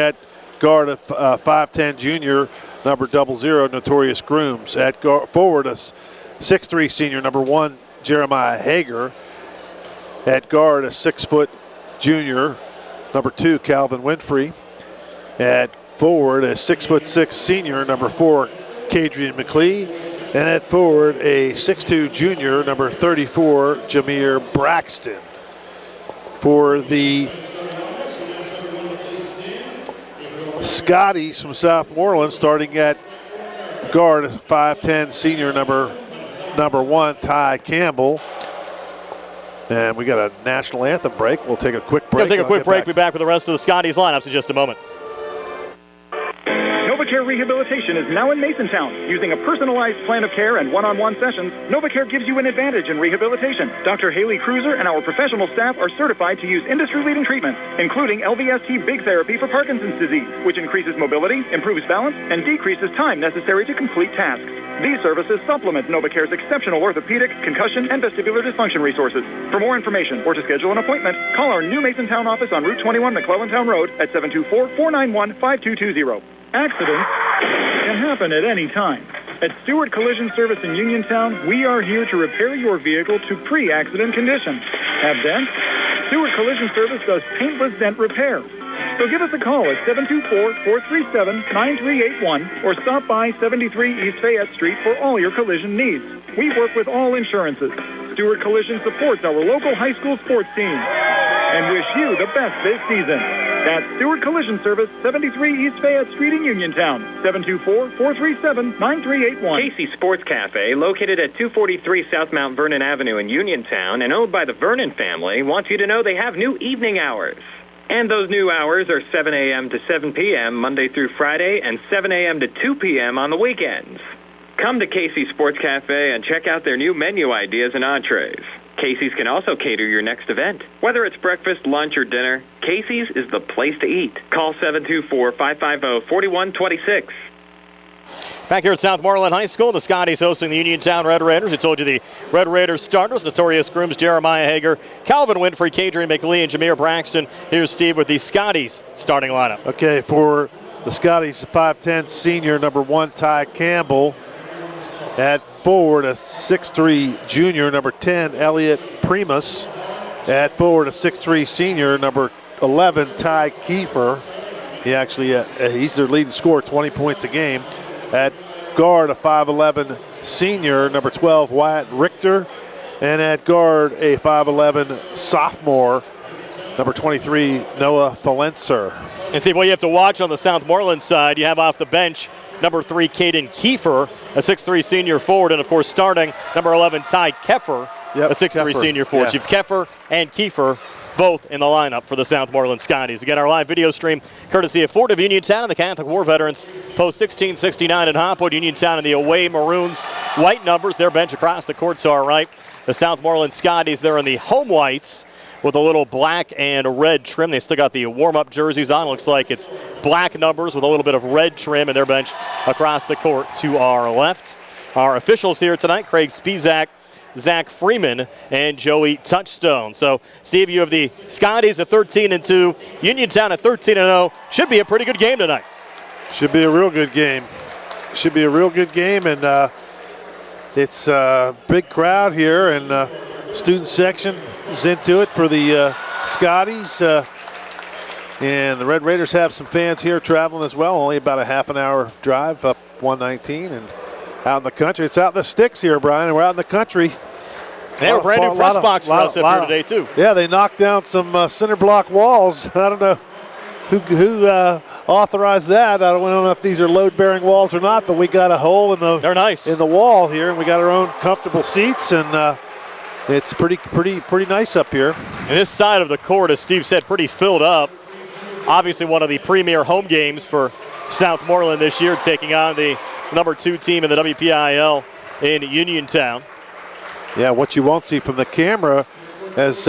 At guard, a 5'10 junior, number 00, Notorious Grooms. At forward, a 6'3 senior, number 1, Jeremiah Hager. At guard, a 6' junior, number 2, Calvin Winfrey. At forward, a 6'6 senior, number 4, Kadrian McLee. And at forward, a 6'2 junior, number 34, Jameer Braxton. For the Scotties from Southmoreland, starting at guard, 5'10 senior, number 1, Ty Campbell. And we got a national anthem break. We'll take a quick break. We'll take a quick break. Be back with the rest of the Scotties lineups in just a moment. NovaCare Rehabilitation is now in Masontown. Using a personalized plan of care and one-on-one sessions, NovaCare gives you an advantage in rehabilitation. Dr. Haley Cruiser and our professional staff are certified to use industry-leading treatments, including LVST Big Therapy for Parkinson's disease, which increases mobility, improves balance, and decreases time necessary to complete tasks. These services supplement NovaCare's exceptional orthopedic, concussion, and vestibular dysfunction resources. For more information or to schedule an appointment, call our new Masontown office on Route 21 McClellantown Road at 724-491-5220. Accidents can happen at any time. At Stewart Collision Service in Uniontown, we are here to repair your vehicle to pre-accident condition. Have dents? Stewart Collision Service does paintless dent repair. So give us a call at 724-437-9381 or stop by 73 East Fayette Street for all your collision needs. We work with all insurances. Stewart Collision supports our local high school sports team and wish you the best this season. That's Stewart Collision Service, 73 East Fayette Street in Uniontown, 724-437-9381. Casey Sports Cafe, located at 243 South Mount Vernon Avenue in Uniontown and owned by the Vernon family, wants you to know they have new evening hours. And those new hours are 7 a.m. to 7 p.m. Monday through Friday and 7 a.m. to 2 p.m. on the weekends. Come to Casey Sports Cafe and check out their new menu ideas and entrees. Casey's can also cater your next event. Whether it's breakfast, lunch, or dinner, Casey's is the place to eat. Call 724-550-4126. Back here at Southmoreland High School, the Scotties hosting the Uniontown Red Raiders. I told you the Red Raiders starters, Notorious Grooms, Jeremiah Hager, Calvin Winfrey, Kadrian McLee, and Jameer Braxton. Here's Steve with the Scotties starting lineup. Okay, for the Scotties, 5'10 senior, number 1, Ty Campbell. At forward, a 6'3 junior, number 10, Elliot Primus. At forward, a 6'3 senior, number 11, Ty Kiefer. He actually, he's their leading scorer, 20 points a game. At guard, a 5'11 senior, number 12, Wyatt Richter. And at guard, a 5'11 sophomore, number 23, Noah Falenser. And Steve, what you have to watch on the Southmoreland side, you have off the bench number 3, Caden Kiefer, a 6'3 senior forward, and of course starting number 11, Ty Keffer, a 6'3 senior forward. Yeah. So you have Keffer and Kiefer both in the lineup for the Southmoreland Scotties. Again, our live video stream courtesy of Fort of Uniontown and the Catholic War Veterans. Post 1669 at Hopwood. Uniontown in the away Maroons. White numbers, their bench across the court to our right. The Southmoreland Scotties, they're in the home whites with a little black and red trim. They still got the warm-up jerseys on. Looks like it's black numbers with a little bit of red trim in their bench across the court to our left. Our officials here tonight, Craig Spizak, Zach Freeman, and Joey Touchstone. So, Steve, you have the Scotties at 13-2, Uniontown at 13-0. Should be a pretty good game tonight. Should be a real good game. Should be a real good game, and it's a big crowd here, and student section is into it for the Scotties. And the Red Raiders have some fans here traveling as well, only about a half an hour drive up 119 and out in the country. It's out in the sticks here, Brian, and we're out in the country. They have a brand new press box for us up here today, too. Yeah, they knocked down some cinder block walls. I don't know who authorized that. I don't know if these are load-bearing walls or not, but we got a hole in the They're nice. in the wall here, and we got our own comfortable seats, and it's pretty nice up here. And this side of the court, as Steve said, pretty filled up. Obviously one of the premier home games for Southmoreland this year, taking on the number 2 team in the WPIAL in Uniontown. Yeah, what you won't see from the camera, as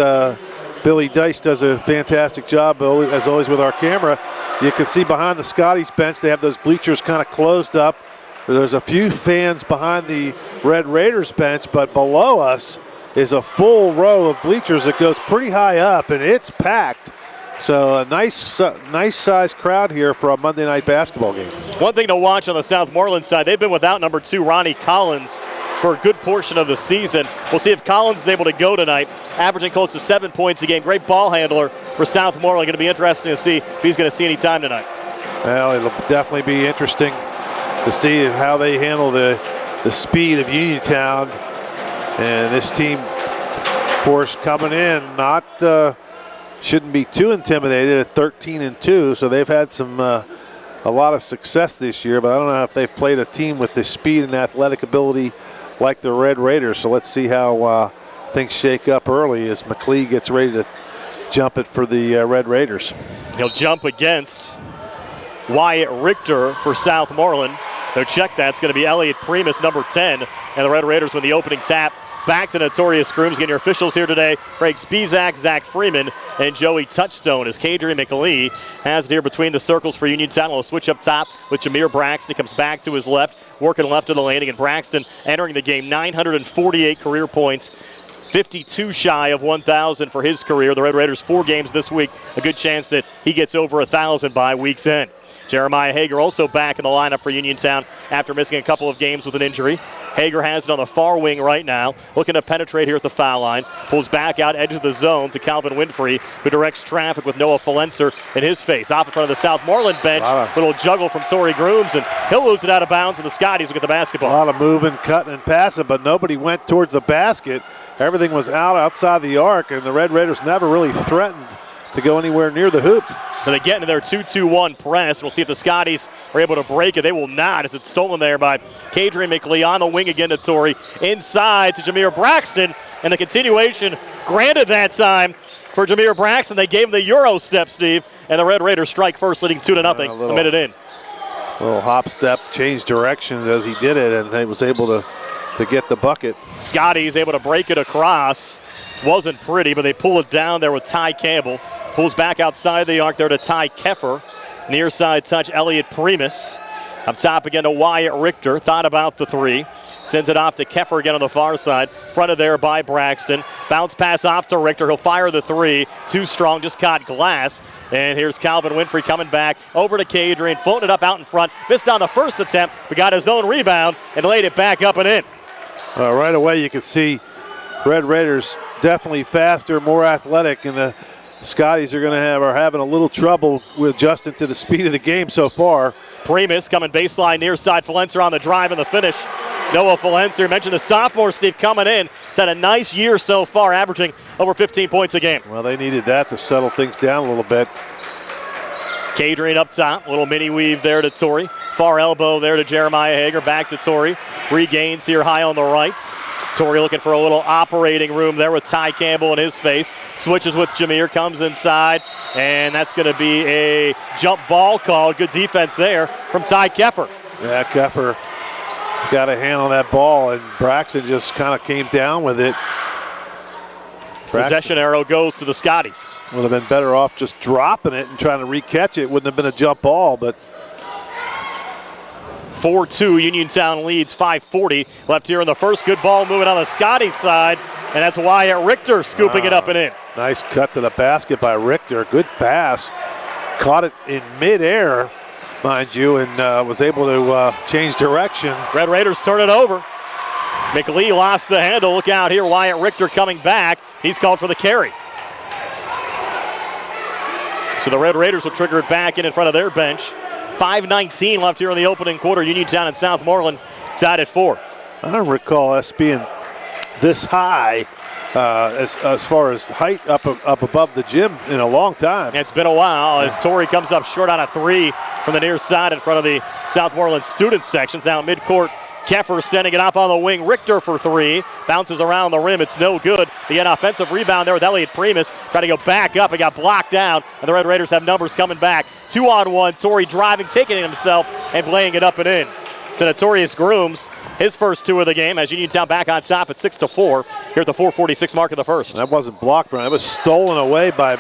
Billy Dice does a fantastic job, as always, with our camera, you can see behind the Scotties bench, they have those bleachers kind of closed up. There's a few fans behind the Red Raiders bench, but below us is a full row of bleachers that goes pretty high up, and it's packed. So a nice size crowd here for a Monday night basketball game. One thing to watch on the Southmoreland side, they've been without number 2 Ronnie Collins for a good portion of the season. We'll see if Collins is able to go tonight, averaging close to 7 points a game. Great ball handler for Southmoreland. Going to be interesting to see if he's going to see any time tonight. Well, it'll definitely be interesting to see how they handle the speed of Uniontown. And this team, of course, coming in, shouldn't be too intimidated at 13-2. So they've had a lot of success this year, but I don't know if they've played a team with the speed and athletic ability like the Red Raiders. So let's see how things shake up early as McLee gets ready to jump it for the Red Raiders. He'll jump against Wyatt Richter for Southmoreland. Their check that's going to be Elliot Primus, number 10, and the Red Raiders with the opening tap. Back to Notorious Grooms. Getting your officials here today: Craig Spizak, Zach Freeman, and Joey Touchstone. As Kadri McLee has it here between the circles for Uniontown. We'll switch up top with Jameer Braxton. He comes back to his left, working left of the lane. Again, Braxton entering the game, 948 career points. 52 shy of 1,000 for his career. The Red Raiders 4 games this week. A good chance that he gets over 1,000 by week's end. Jeremiah Hager also back in the lineup for Uniontown after missing a couple of games with an injury. Hager has it on the far wing right now, looking to penetrate here at the foul line. Pulls back out, edge of the zone to Calvin Winfrey, who directs traffic with Noah Falenser in his face. Off in front of the Southmoreland bench, little juggle from Torrey Grooms, and he'll lose it out of bounds, and the Scotties will get the basketball. A lot of moving, cutting, and passing, but nobody went towards the basket. Everything was outside the arc, and the Red Raiders never really threatened to go anywhere near the hoop. But they get into their 2-2-1 press. We'll see if the Scotties are able to break it. They will not, as it's stolen there by Kadri McLee on the wing again to Torrey. Inside to Jameer Braxton, and the continuation granted that time for Jameer Braxton. They gave him the Euro step, Steve, and the Red Raiders strike first, leading 2-0 a minute in. Little hop step, changed directions as he did it, and he was able to get the bucket. Scotties able to break it across. Wasn't pretty, but they pull it down there with Ty Campbell. Pulls back outside the arc there to Ty Keffer. Near side touch, Elliot Primus. Up top again to Wyatt Richter. Thought about the 3. Sends it off to Keffer again on the far side. Fronted there by Braxton. Bounce pass off to Richter. He'll fire the 3. Too strong, just caught glass. And here's Calvin Winfrey coming back over to Kadri and floating it up out in front. Missed on the first attempt, but got his own rebound and laid it back up and in. Right away you can see Red Raiders definitely faster, more athletic, and the Scotties are having a little trouble with adjusting to the speed of the game so far. Primus coming baseline near side. Falenser on the drive and the finish. Noah Falenser, mentioned the sophomore, Steve, coming in. He's had a nice year so far, averaging over 15 points a game. Well, they needed that to settle things down a little bit. Kadrian up top, little mini weave there to Torrey. Far elbow there to Jeremiah Hager, back to Torrey. Regains here high on the rights. Torrey looking for a little operating room there with Ty Campbell in his face. Switches with Jameer, comes inside, and that's going to be a jump ball call. Good defense there from Ty Keffer. Yeah, Keffer got a hand on that ball, and Braxton just kind of came down with it. Possession arrow goes to the Scotties. Would have been better off just dropping it and trying to re-catch it. Wouldn't have been a jump ball, but 4-2, Uniontown leads, 5:40 left here in the first. Good ball moving on the Scotties side, and that's Wyatt Richter scooping it up and in. Nice cut to the basket by Richter. Good pass. Caught it in midair, mind you, and was able to change direction. Red Raiders turn it over. McLee lost the handle. Look out here, Wyatt Richter coming back. He's called for the carry. So the Red Raiders will trigger it back in front of their bench. 5:19 left here in the opening quarter. Uniontown and Southmoreland tied at 4. I don't recall us being this high as far as height up above the gym in a long time. It's been a while as Torrey comes up short on a 3 from the near side in front of the Southmoreland student sections. Now midcourt, Keffer sending it off on the wing. Richter for 3. Bounces around the rim. It's no good. They get an offensive rebound there with Elliot Primus. Trying to go back up. It got blocked down. And the Red Raiders have numbers coming back. 2-on-1. Torrey driving, taking it himself, and laying it up and in. So Notorious Grooms, his first 2 of the game, as Uniontown back on top at 6-4 here at the 4:46 mark of the first. That wasn't blocked, Brian. It was stolen away by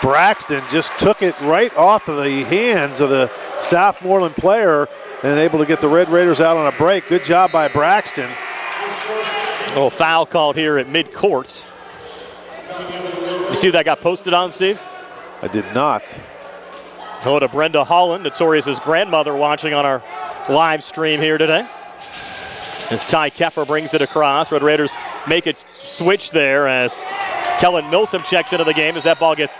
Braxton. Just took it right off of the hands of the Southmoreland player and able to get the Red Raiders out on a break. Good job by Braxton. A little foul called here at midcourt. You see what that got posted on, Steve? I did not. Hello to Brenda Holland, Notorious's grandmother, watching on our live stream here today. As Ty Keffer brings it across, Red Raiders make a switch there as Kellen Milsom checks into the game as that ball gets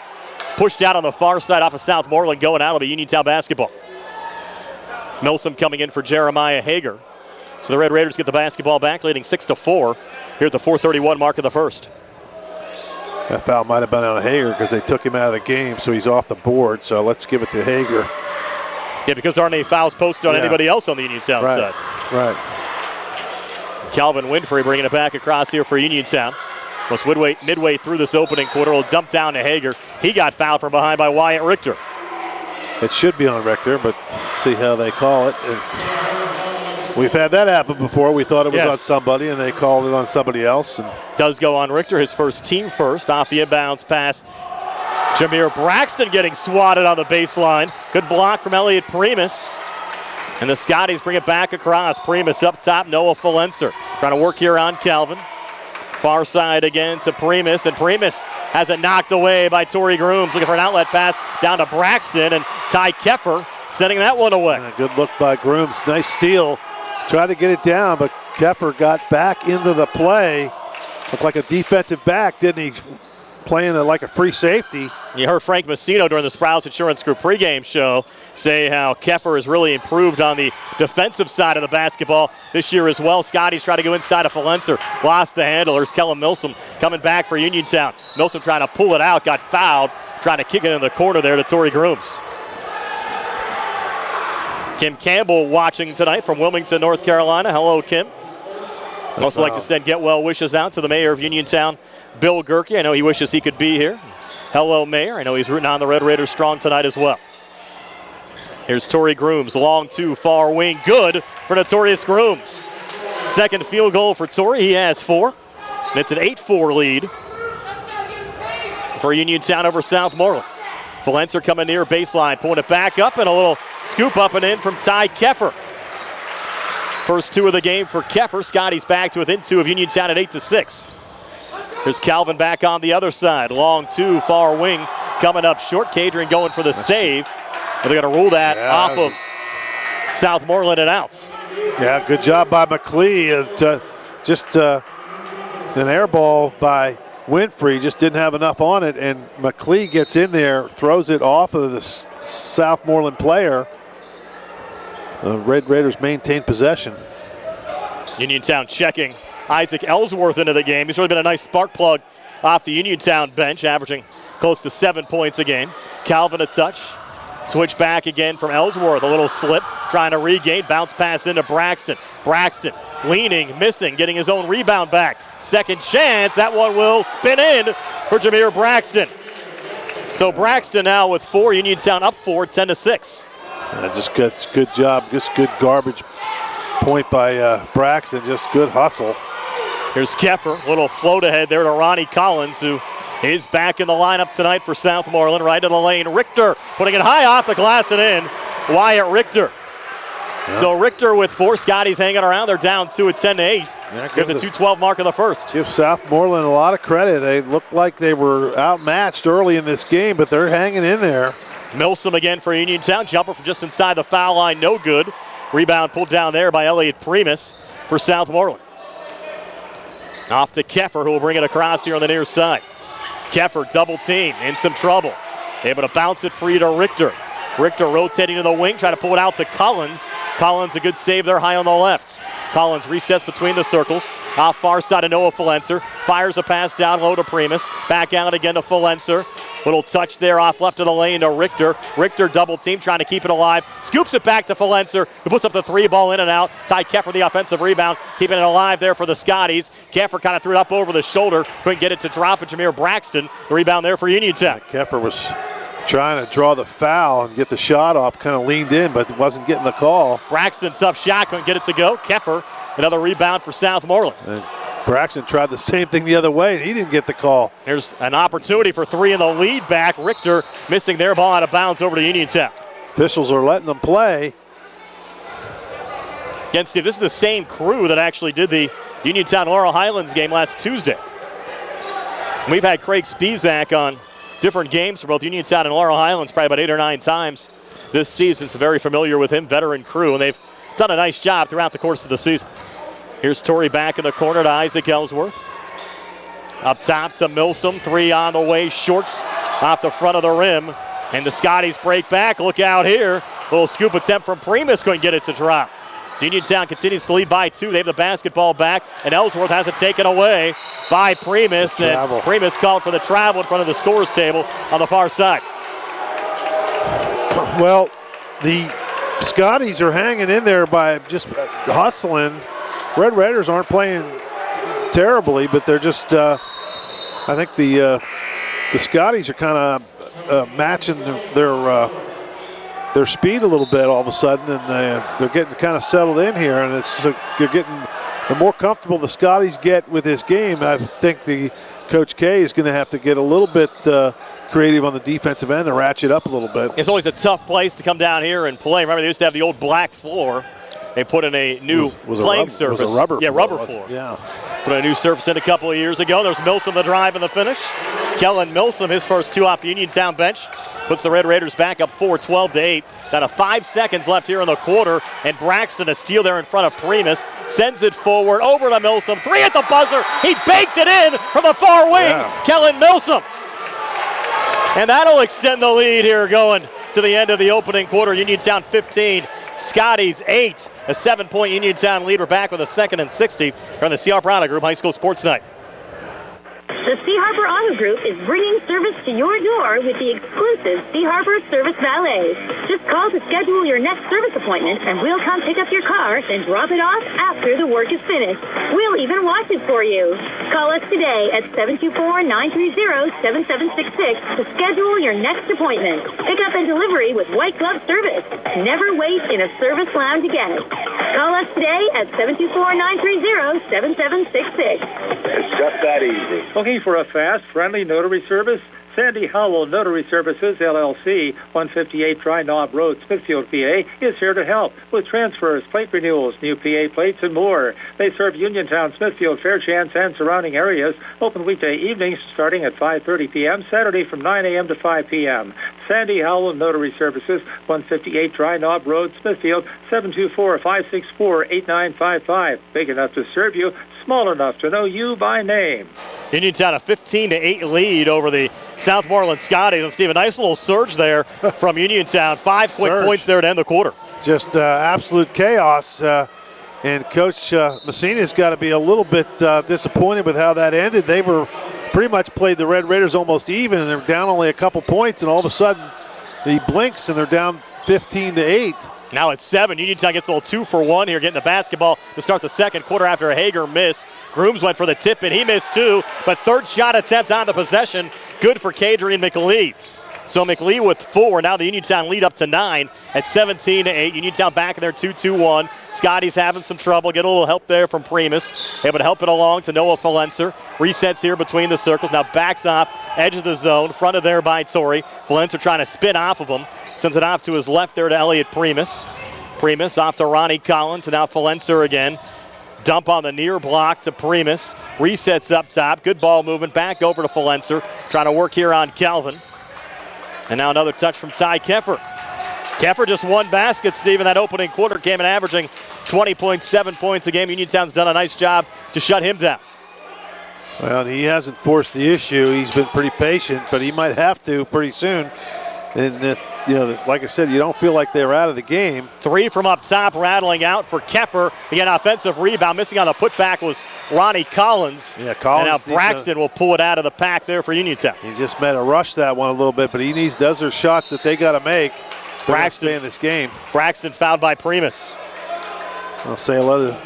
pushed out on the far side off of Southmoreland. Going out, it'll be Uniontown basketball. Milsom coming in for Jeremiah Hager. So the Red Raiders get the basketball back, leading 6-4 here at the 4:31 mark of the first. That foul might have been on Hager because they took him out of the game, so he's off the board. So let's give it to Hager. Yeah, because there aren't any fouls posted on anybody else on the Uniontown side. Right. Calvin Winfrey bringing it back across here for Uniontown. Was midway through this opening quarter, will dump down to Hager. He got fouled from behind by Wyatt Richter. It should be on Richter, but let's see how they call it. And we've had that happen before. We thought it was on somebody, and they called it on somebody else. And does go on Richter, his first team first, off the inbounds pass. Jameer Braxton getting swatted on the baseline. Good block from Elliot Primus. And the Scotties bring it back across. Primus up top, Noah Fulenser trying to work here on Calvin. Far side again to Primus, and Primus has it knocked away by Torrey Grooms, looking for an outlet pass down to Braxton, and Ty Keffer sending that one away. And a good look by Grooms. Nice steal. Tried to get it down, but Keffer got back into the play. Looked like a defensive back, didn't he? Playing like a free safety. You heard Frank Massino during the Sprouse Insurance Group pregame show say how Keffer has really improved on the defensive side of the basketball this year as well. Scotty's trying to go inside of Fulenser. Lost the handle. There's Kellen Milsom coming back for Uniontown. Milsom trying to pull it out, got fouled, trying to kick it in the corner there to Torrey Grooms. Kim Campbell watching tonight from Wilmington, North Carolina. Hello, Kim. I'd also like to send get well wishes out to the mayor of Uniontown, Bill Gerke. I know he wishes he could be here. Hello, Mayor. I know he's rooting on the Red Raiders strong tonight as well. Here's Torrey Grooms, long two, far wing. Good for Notorious Grooms. Second field goal for Torrey. He has 4. And it's an 8-4 lead for Uniontown over Southmoreland. Fulenser coming near baseline, pulling it back up, and a little scoop up and in from Ty Keffer. First 2 of the game for Keffer. Scotty's back to within 2 of Uniontown at 8-6. Here's Calvin back on the other side. Long 2, far wing, coming up short. Cadron going for the save. And they're going to rule that off of Southmoreland and out. Yeah, good job by McLee. Just an air ball by Winfrey. Just didn't have enough on it. And McLee gets in there, throws it off of the Southmoreland player. Red Raiders maintain possession. Uniontown checking Isaac Ellsworth into the game. He's really been a nice spark plug off the Uniontown bench, averaging close to 7 points a game. Calvin a touch. Switch back again from Ellsworth. A little slip, trying to regain. Bounce pass into Braxton. Braxton leaning, missing, getting his own rebound back. Second chance. That one will spin in for Jameer Braxton. So Braxton now with 4. Uniontown up 4, 10-6. Just good job. Just good garbage point by Braxton. Just good hustle. Here's Keffer, little float ahead there to Ronnie Collins, who is back in the lineup tonight for Southmoreland. Right in the lane, Richter putting it high off the glass and in. Wyatt Richter. Yep. So Richter with 4. Scotty's hanging around. They're down 2 at 10-8. Give the 2:12 mark of the first. Give Southmoreland a lot of credit. They looked like they were outmatched early in this game, but they're hanging in there. Milsom again for Uniontown. Jumper from just inside the foul line, no good. Rebound pulled down there by Elliot Primus for Southmoreland. Off to Keffer, who will bring it across here on the near side. Keffer double team, in some trouble. Able to bounce it free to Richter. Richter rotating to the wing, trying to pull it out to Collins. Collins, a good save there high on the left. Collins resets between the circles. Off far side of Noah Fulenser. Fires a pass down low to Primus. Back out again to Fulenser. Little touch there off left of the lane to Richter. Richter double team, trying to keep it alive. Scoops it back to Fulenser, who puts up the 3 ball in and out. Ty Keffer the offensive rebound, keeping it alive there for the Scotties. Keffer kind of threw it up over the shoulder. Couldn't get it to drop, and Jameer Braxton, the rebound there for Uniontown. Keffer was trying to draw the foul and get the shot off, kind of leaned in, but wasn't getting the call. Braxton, tough shot, couldn't get it to go. Keffer, another rebound for Southmoreland. And Braxton tried the same thing the other way, and he didn't get the call. There's an opportunity for 3 in the lead back. Richter missing their ball out of bounds over to Uniontown. Officials are letting them play. Again, Steve, this is the same crew that actually did the Uniontown Laurel Highlands game last Tuesday. We've had Craig Spizak on different games for both Uniontown and Laurel Highlands, probably about 8 or 9 times this season. So very familiar with him, veteran crew, and they've done a nice job throughout the course of the season. Here's Torrey back in the corner to Isaac Ellsworth. Up top to Milsom, 3 on the way, shorts off the front of the rim. And the Scotties break back. Look out here. Little scoop attempt from Primus, couldn't get it to drop. So Uniontown continues to lead by 2. They have the basketball back, and Ellsworth has it taken away by Primus. And Primus called for the travel in front of the scores table on the far side. Well, the Scotties are hanging in there by just hustling. Red Raiders aren't playing terribly, but they're just, I think the Scotties are kind of matching their speed a little bit all of a sudden, and they're getting kind of settled in here, and they're getting, the more comfortable the Scotties get with this game, I think the Coach K is going to have to get a little bit creative on the defensive end and ratchet up a little bit. It's always a tough place to come down here and play. Remember, they used to have the old black floor. They put in a new playing surface. It was a rubber floor. Rubber floor. Yeah. Put a new surface in a couple of years ago. There's Milsom the drive and the finish. Kellen Milsom, his first 2 off the Uniontown bench, puts the Red Raiders back up 4, 12-8. Down to 5 seconds left here in the quarter, and Braxton, a steal there in front of Primus, sends it forward over to Milsom. 3 at the buzzer. He baked it in from the far wing. Yeah. Kellen Milsom. And that'll extend the lead here going to the end of the opening quarter. Uniontown 15. Scotties 8, a 7-point Uniontown lead. We're back with a 2nd and 60 here on the C. Harper Auto Group High School Sports Night. The C. Harper Auto Group is bringing service to your door with the exclusive C. Harper Service Valet. Just call to schedule your next service appointment, and we'll come pick up your car and drop it off after the work is finished. We'll even wash it for you. Call us today at 724-930-7766 to schedule your next appointment. Pickup and delivery with white glove service. Never wait in a service lounge again. Call us today at 724-930-7766. It's just that easy. Looking for a fast, friendly notary service? Sandy Howell Notary Services, LLC, 158 Dry Knob Road, Smithfield, PA, is here to help with transfers, plate renewals, new PA plates, and more. They serve Uniontown, Smithfield, Fairchance, and surrounding areas. Open weekday evenings starting at 5:30 p.m., Saturday from 9 a.m. to 5 p.m. Sandy Howell Notary Services, 158 Dry Knob Road, Smithfield, 724-564-8955. Big enough to serve you, small enough to know you by name. Uniontown a 15-8 lead over the Southmoreland Scotties. And Steve, a nice little surge there from Uniontown. 5 quick points there to end the quarter. Just absolute chaos. And Coach Messina's got to be a little bit disappointed with how that ended. They were pretty much played the Red Raiders almost even, and they're down only a couple points, and all of a sudden he blinks and they're down 15-8. Now it's 7. Uniontown gets a little 2-for-1 here, getting the basketball to start the second quarter after a Hager miss. Grooms went for the tip, and he missed 2, but third shot attempt on the possession. Good for Kadrian McLee. So McLee with 4. Now the Uniontown lead up to 9 at 17-8. Uniontown back in there 2-2-1. Scotty's having some trouble. Get a little help there from Primus. Able to help it along to Noah Valencer. Resets here between the circles. Now backs off, edge of the zone, fronted there by Torrey. Valencer trying to spin off of him. Sends it off to his left there to Elliot Primus. Primus off to Ronnie Collins, and now Valencer again. Dump on the near block to Primus. Resets up top. Good ball movement. Back over to Valencer. Trying to work here on Calvin. And now another touch from Ty Keffer. Keffer just 1 basket, Steve, in that opening quarter. Came in averaging 20.7 points a game. Uniontown's done a nice job to shut him down. Well, he hasn't forced the issue. He's been pretty patient, but he might have to pretty soon. And, like I said, you don't feel like they're out of the game. 3 from up top, rattling out for Keffer. Again, offensive rebound. Missing on the putback was Ronnie Collins. Yeah, Collins. And now Braxton will pull it out of the pack there for Uniontown. He just meant to rush that one a little bit, but those are shots that they got to make. Braxton stay in this game. Braxton fouled by Primus. I'll say hello to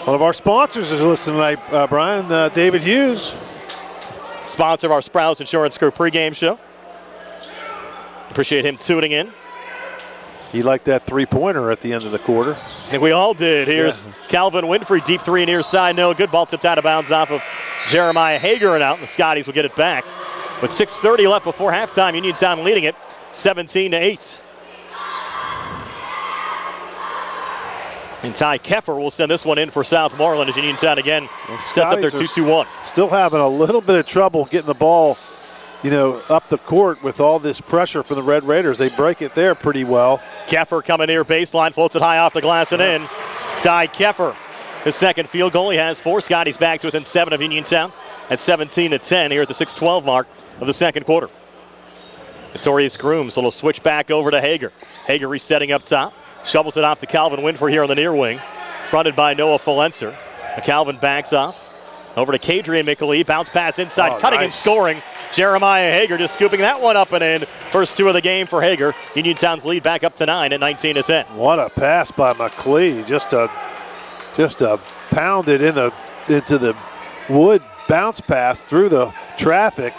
one of our sponsors is listening tonight, Brian, David Hughes. Sponsor of our Sprouse Insurance Group pregame show. Appreciate him tuning in. He liked that three-pointer at the end of the quarter. I think we all did. Here's Calvin Winfrey, deep 3 near side. No good. Ball tipped out of bounds off of Jeremiah Hager and out, and the Scotties will get it back. With 6:30 left before halftime, Uniontown leading it 17-8. And Ty Keffer will send this one in for Southmoreland as Uniontown again sets up their 2-2-1. Still having a little bit of trouble getting the ball up the court with all this pressure from the Red Raiders. They break it there pretty well. Keffer coming near baseline, floats it high off the glass and in. Ty Keffer, his second field goal. He has 4. Scotty's back to within 7 of Uniontown at 17-10 here at the 6:12 mark of the second quarter. Notorious Grooms, a little switch back over to Hager. Hager resetting up top. Shovels it off to Calvin Winfrey here on the near wing. Fronted by Noah Folenser. Calvin backs off. Over to Kadrian McAlee. Bounce pass inside, cutting and scoring. Jeremiah Hager just scooping that one up and in. First 2 of the game for Hager. Uniontown's lead back up to 9 at 19-10. What a pass by McAlee. Just a pounded into the wood bounce pass through the traffic.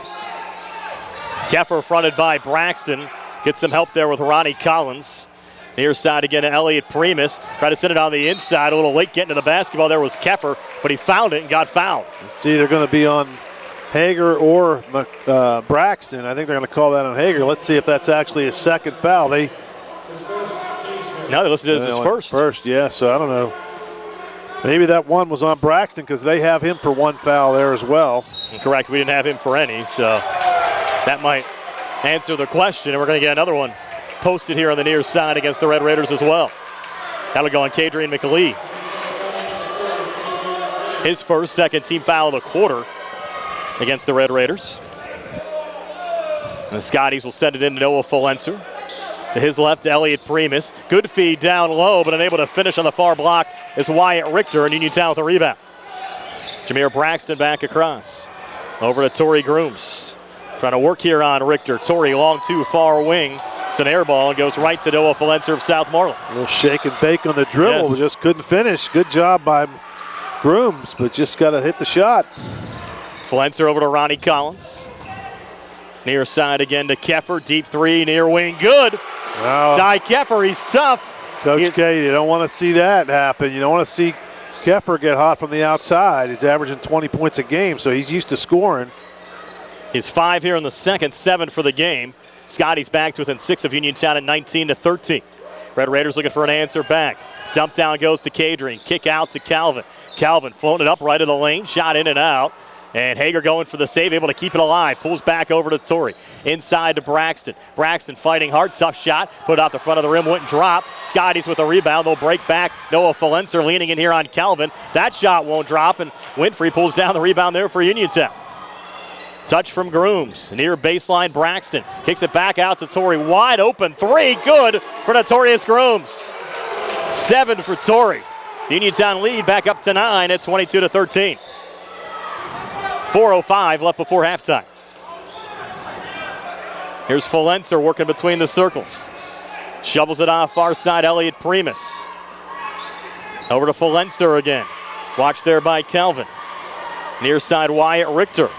Keffer fronted by Braxton. Gets some help there with Ronnie Collins. Near side again to Elliot Primus. Tried to send it on the inside. A little late getting to the basketball. There was Keffer, but he found it and got fouled. It's either going to be on Hager or Braxton. I think they're going to call that on Hager. Let's see if that's actually his second foul. No, they listed it as his first. First, yeah, so I don't know. Maybe that one was on Braxton because they have him for 1 foul there as well. Correct, we didn't have him for any, so that might answer the question. And we're going to get another one posted here on the near side against the Red Raiders as well. That'll go on Kadrian McAlee. His first, second team foul of the quarter against the Red Raiders. And the Scotties will send it in to Noah Folenser. To his left, Elliot Primus. Good feed down low, but unable to finish on the far block is Wyatt Richter, and Uniontown with a rebound. Jameer Braxton back across. Over to Torrey Grooms. Trying to work here on Richter. Torrey long 2 far wing. It's an air ball and goes right to Noah Folenser of Southmoreland. A little shake and bake on the dribble, but just couldn't finish. Good job by Grooms, but just got to hit the shot. Folenser over to Ronnie Collins. Near side again to Keffer. Deep 3, near wing, good. Wow. Ty Keffer, he's tough. Coach K, you don't want to see that happen. You don't want to see Keffer get hot from the outside. He's averaging 20 points a game, so he's used to scoring. He's 5 here in the second, 7 for the game. Scotty's back to within 6 of Uniontown at 19-13. Red Raiders looking for an answer back. Dump down goes to Kadrian. Kick out to Calvin. Calvin floating it up right of the lane. Shot in and out. And Hager going for the save, able to keep it alive. Pulls back over to Torrey. Inside to Braxton. Braxton fighting hard. Tough shot. Put out the front of the rim. Wouldn't drop. Scotties with a rebound. They'll break back. Noah Folenser leaning in here on Calvin. That shot won't drop. And Winfrey pulls down the rebound there for Uniontown. Touch from Grooms. Near baseline, Braxton. Kicks it back out to Torrey. Wide open 3. Good for Notorious Grooms. 7 for Torrey. Uniontown lead back up to 9 at 22-13. 4:05 left before halftime. Here's Folenser working between the circles. Shovels it off far side, Elliot Primus. Over to Folenser again. Watched there by Calvin. Near side, Wyatt Richter.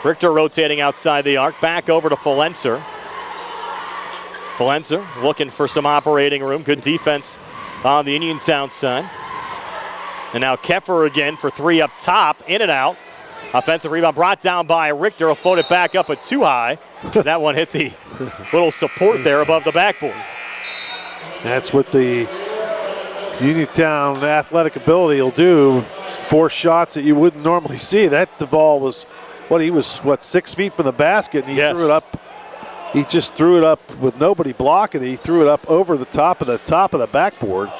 Richter rotating outside the arc. Back over to Folenser. Folenser looking for some operating room. Good defense on the Uniontown side. And now Keffer again for 3 up top. In and out. Offensive rebound brought down by Richter. Will float it back up, but too high. That one hit the little support there above the backboard. That's what the Uniontown athletic ability will do. 4 shots that you wouldn't normally see. The ball was, he was 6 feet from the basket, and he threw it up. He just threw it up with nobody blocking it. He threw it up over the top of the backboard.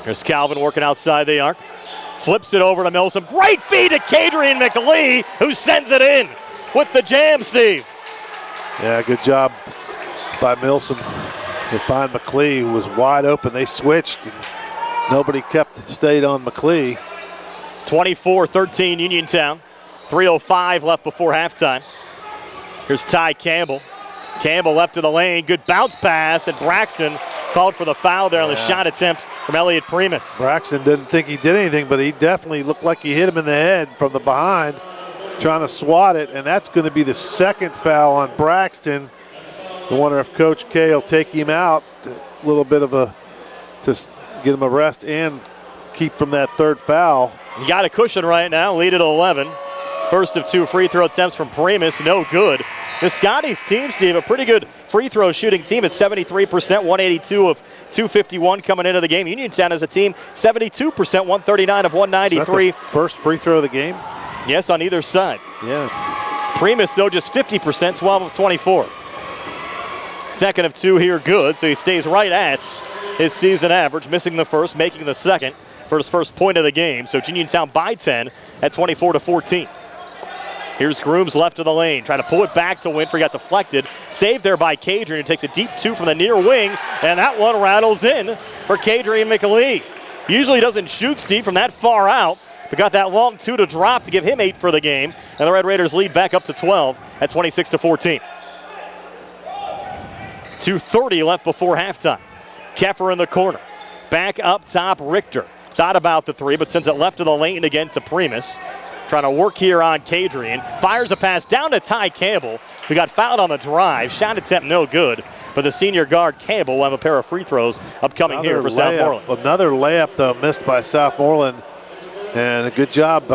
There's Calvin working outside the arc. Flips it over to Milsom. Great feed to Kadrian McAlee, who sends it in with the jam, Steve. Yeah, good job by Milsom to find McAlee, who was wide open. They switched, and nobody stayed on McAlee. 24-13 Uniontown. 3:05 left before halftime. Here's Ty Campbell. Campbell left to the lane. Good bounce pass, and Braxton called for the foul there on the shot attempt from Elliot Primus. Braxton didn't think he did anything, but he definitely looked like he hit him in the head from the behind, trying to swat it, and that's going to be the second foul on Braxton. I wonder if Coach K will take him out a little bit to get him a rest and keep from that third foul. You got a cushion right now, lead at 11. First of 2 free throw attempts from Primus, no good. The Scotties team, Steve, a pretty good free throw shooting team at 73%, 182 of 251 coming into the game. Uniontown as a team, 72%, 139 of 193. Is that the first free throw of the game? Yes, on either side. Yeah. Primus, though, just 50%, 12 of 24. Second of 2 here, good, so he stays right at his season average, missing the first, making the second for his first point of the game. So Uniontown by 10 at 24-14. Here's Grooms left of the lane, trying to pull it back to Winfrey, got deflected. Saved there by Cadrian, who takes a deep 2 from the near wing, and that one rattles in for Cadrian McLean. Usually doesn't shoot, Steve, from that far out, but got that long 2 to drop to give him 8 for the game. And the Red Raiders lead back up to 12 at 26-14. 2:30 left before halftime. Keffer in the corner. Back up top, Richter. Thought about the 3, but sends it left of the lane again to Primus. Trying to work here on Cadrian. Fires a pass down to Ty Campbell, who got fouled on the drive. Shot attempt no good, but the senior guard Campbell will have a pair of free throws upcoming here for Southmoreland. Another layup, though, missed by Southmoreland. And a good job,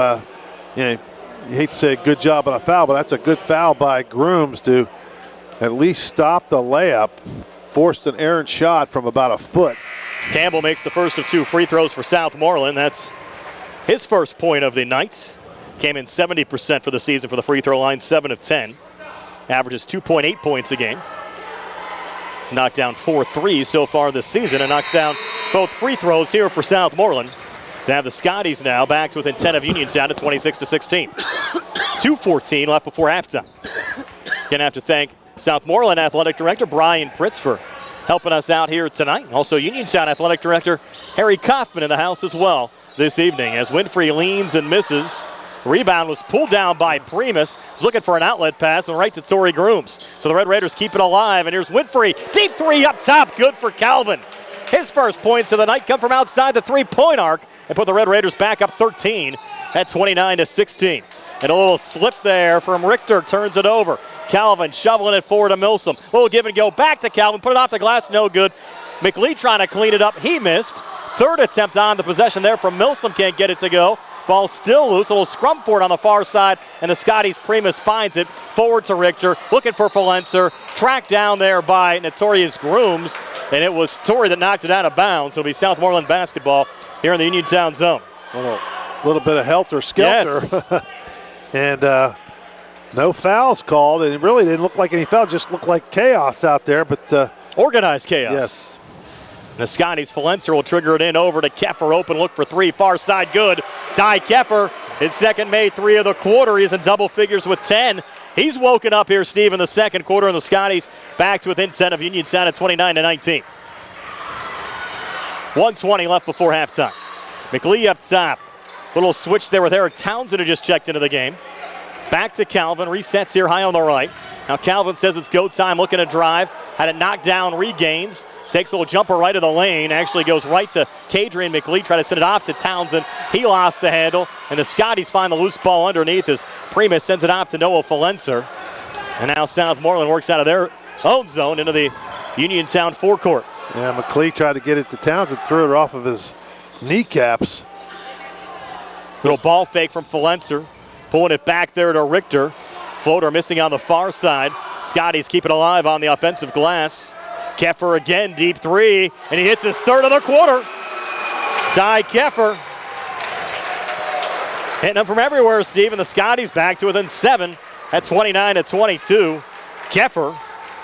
you hate to say good job on a foul, but that's a good foul by Grooms to at least stop the layup. Forced an errant shot from about a foot. Campbell makes the first of 2 free throws for Southmoreland. That's his first point of the night. Came in 70% for the season for the free throw line, 7 of 10. Averages 2.8 points a game. He's knocked down 4 threes so far this season and knocks down both free throws here for Southmoreland. They have the Scotties now back to within 10 of Uniontown at 26-16. 2:14 left before halftime. Gonna have to thank Southmoreland Athletic Director Brian Pritz for helping us out here tonight. Also Uniontown Athletic Director Harry Kaufman in the house as well this evening as Winfrey leans and misses. Rebound was pulled down by Primus. Was looking for an outlet pass and right to Torrey Grooms. So the Red Raiders keep it alive, and here's Winfrey. Deep 3 up top, good for Calvin. His first points of the night come from outside the 3-point arc and put the Red Raiders back up 13 at 29-16. And a little slip there from Richter, turns it over. Calvin shoveling it forward to Milsom. Little give and go back to Calvin, put it off the glass, no good. McLean trying to clean it up, he missed. Third attempt on the possession there from Milsom, can't get it to go. Ball still loose, a little scrum for it on the far side, and the Scotties Primus finds it. Forward to Richter, looking for Falenser. Tracked down there by Notorious Grooms, and it was Torrey that knocked it out of bounds. It'll be Southmoreland basketball here in the Uniontown zone. A little bit of helter-skelter. Yes. And no fouls called, and it really didn't look like any fouls, just looked like chaos out there. But organized chaos. Yes. The Scotties Falenser will trigger it in over to Keffer. Open look for 3. Far side good. Ty Keffer, his second made 3 of the quarter. He's in double figures with 10. He's woken up here, Steve, in the second quarter, and the Scotties back to within 10 of Uniontown at 29-19. 1:20 left before halftime. McLean up top. Little switch there with Eric Townsend, who just checked into the game. Back to Calvin. Resets here high on the right. Now Calvin says it's go time, looking to drive. Had it knocked down, regains. Takes a little jumper right of the lane. Actually goes right to Cadrian McLean. Try to send it off to Townsend. He lost the handle. And the Scotties find the loose ball underneath as Primus sends it off to Noah Falenser. And now Southmoreland works out of their own zone into the Uniontown forecourt. Yeah, McLean tried to get it to Townsend, threw it off of his kneecaps. Little ball fake from Falenser. Pulling it back there to Richter. Floater missing on the far side. Scotties keep it alive on the offensive glass. Keffer again, deep 3, and he hits his third of the quarter. Ty Keffer hitting them from everywhere, Steve, and the Scotties back to within 7 at 29-22. Keffer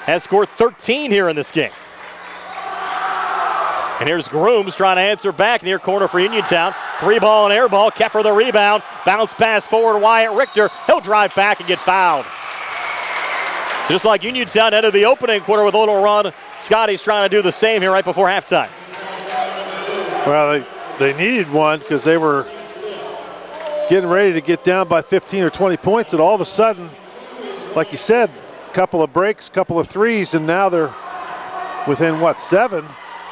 has scored 13 here in this game. And here's Grooms trying to answer back near corner for Uniontown. 3-ball and air ball. Keffer the rebound. Bounce pass forward, Wyatt Richter. He'll drive back and get fouled. Just like Uniontown ended the opening quarter with a little run, Scotty's trying to do the same here right before halftime. Well, they needed one because they were getting ready to get down by 15 or 20 points, and all of a sudden, like you said, a couple of breaks, couple of threes, and now they're within, 7?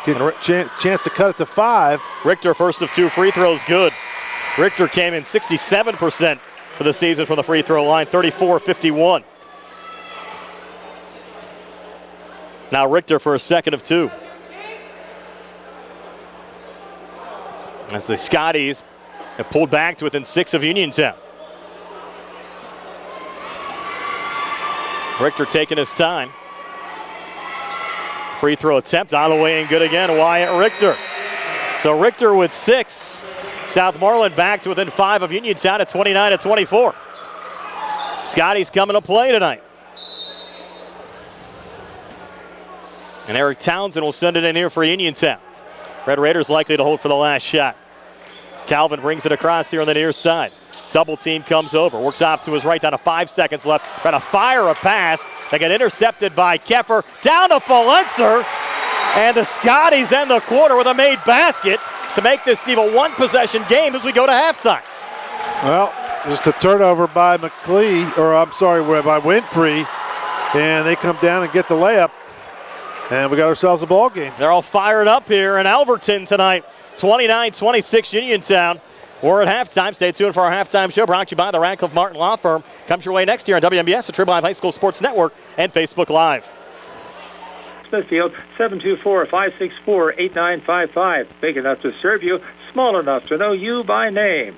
Get a chance to cut it to 5. Richter, first of 2 free throws, good. Richter came in 67% for the season from the free throw line, 34-51. Now Richter for a second of 2. As the Scotties have pulled back to within 6 of Uniontown. Richter taking his time. Free throw attempt on the way and good again, Wyatt Richter. So Richter with 6. Southmoreland back to within 5 of Uniontown at 29-24. Scotty's coming to play tonight. And Eric Townsend will send it in here for Uniontown. Red Raiders likely to hold for the last shot. Calvin brings it across here on the near side. Double team comes over, works off to his right, down to 5 seconds left. Trying to fire a pass. They get intercepted by Keffer. Down to Falenser. And the Scotties end the quarter with a made basket to make this, Steve, a one-possession game as we go to halftime. Well, just a turnover by by Winfrey. And they come down and get the layup. And we got ourselves a ball game. They're all fired up here in Alberton tonight. 29-26 Uniontown. We're at halftime. Stay tuned for our halftime show brought to you by the Radcliffe Martin Law Firm. Comes your way next year on WMBS, the Triple Live High School Sports Network, and Facebook Live. Smithfield, 724-564-8955. Big enough to serve you, small enough to know you by name.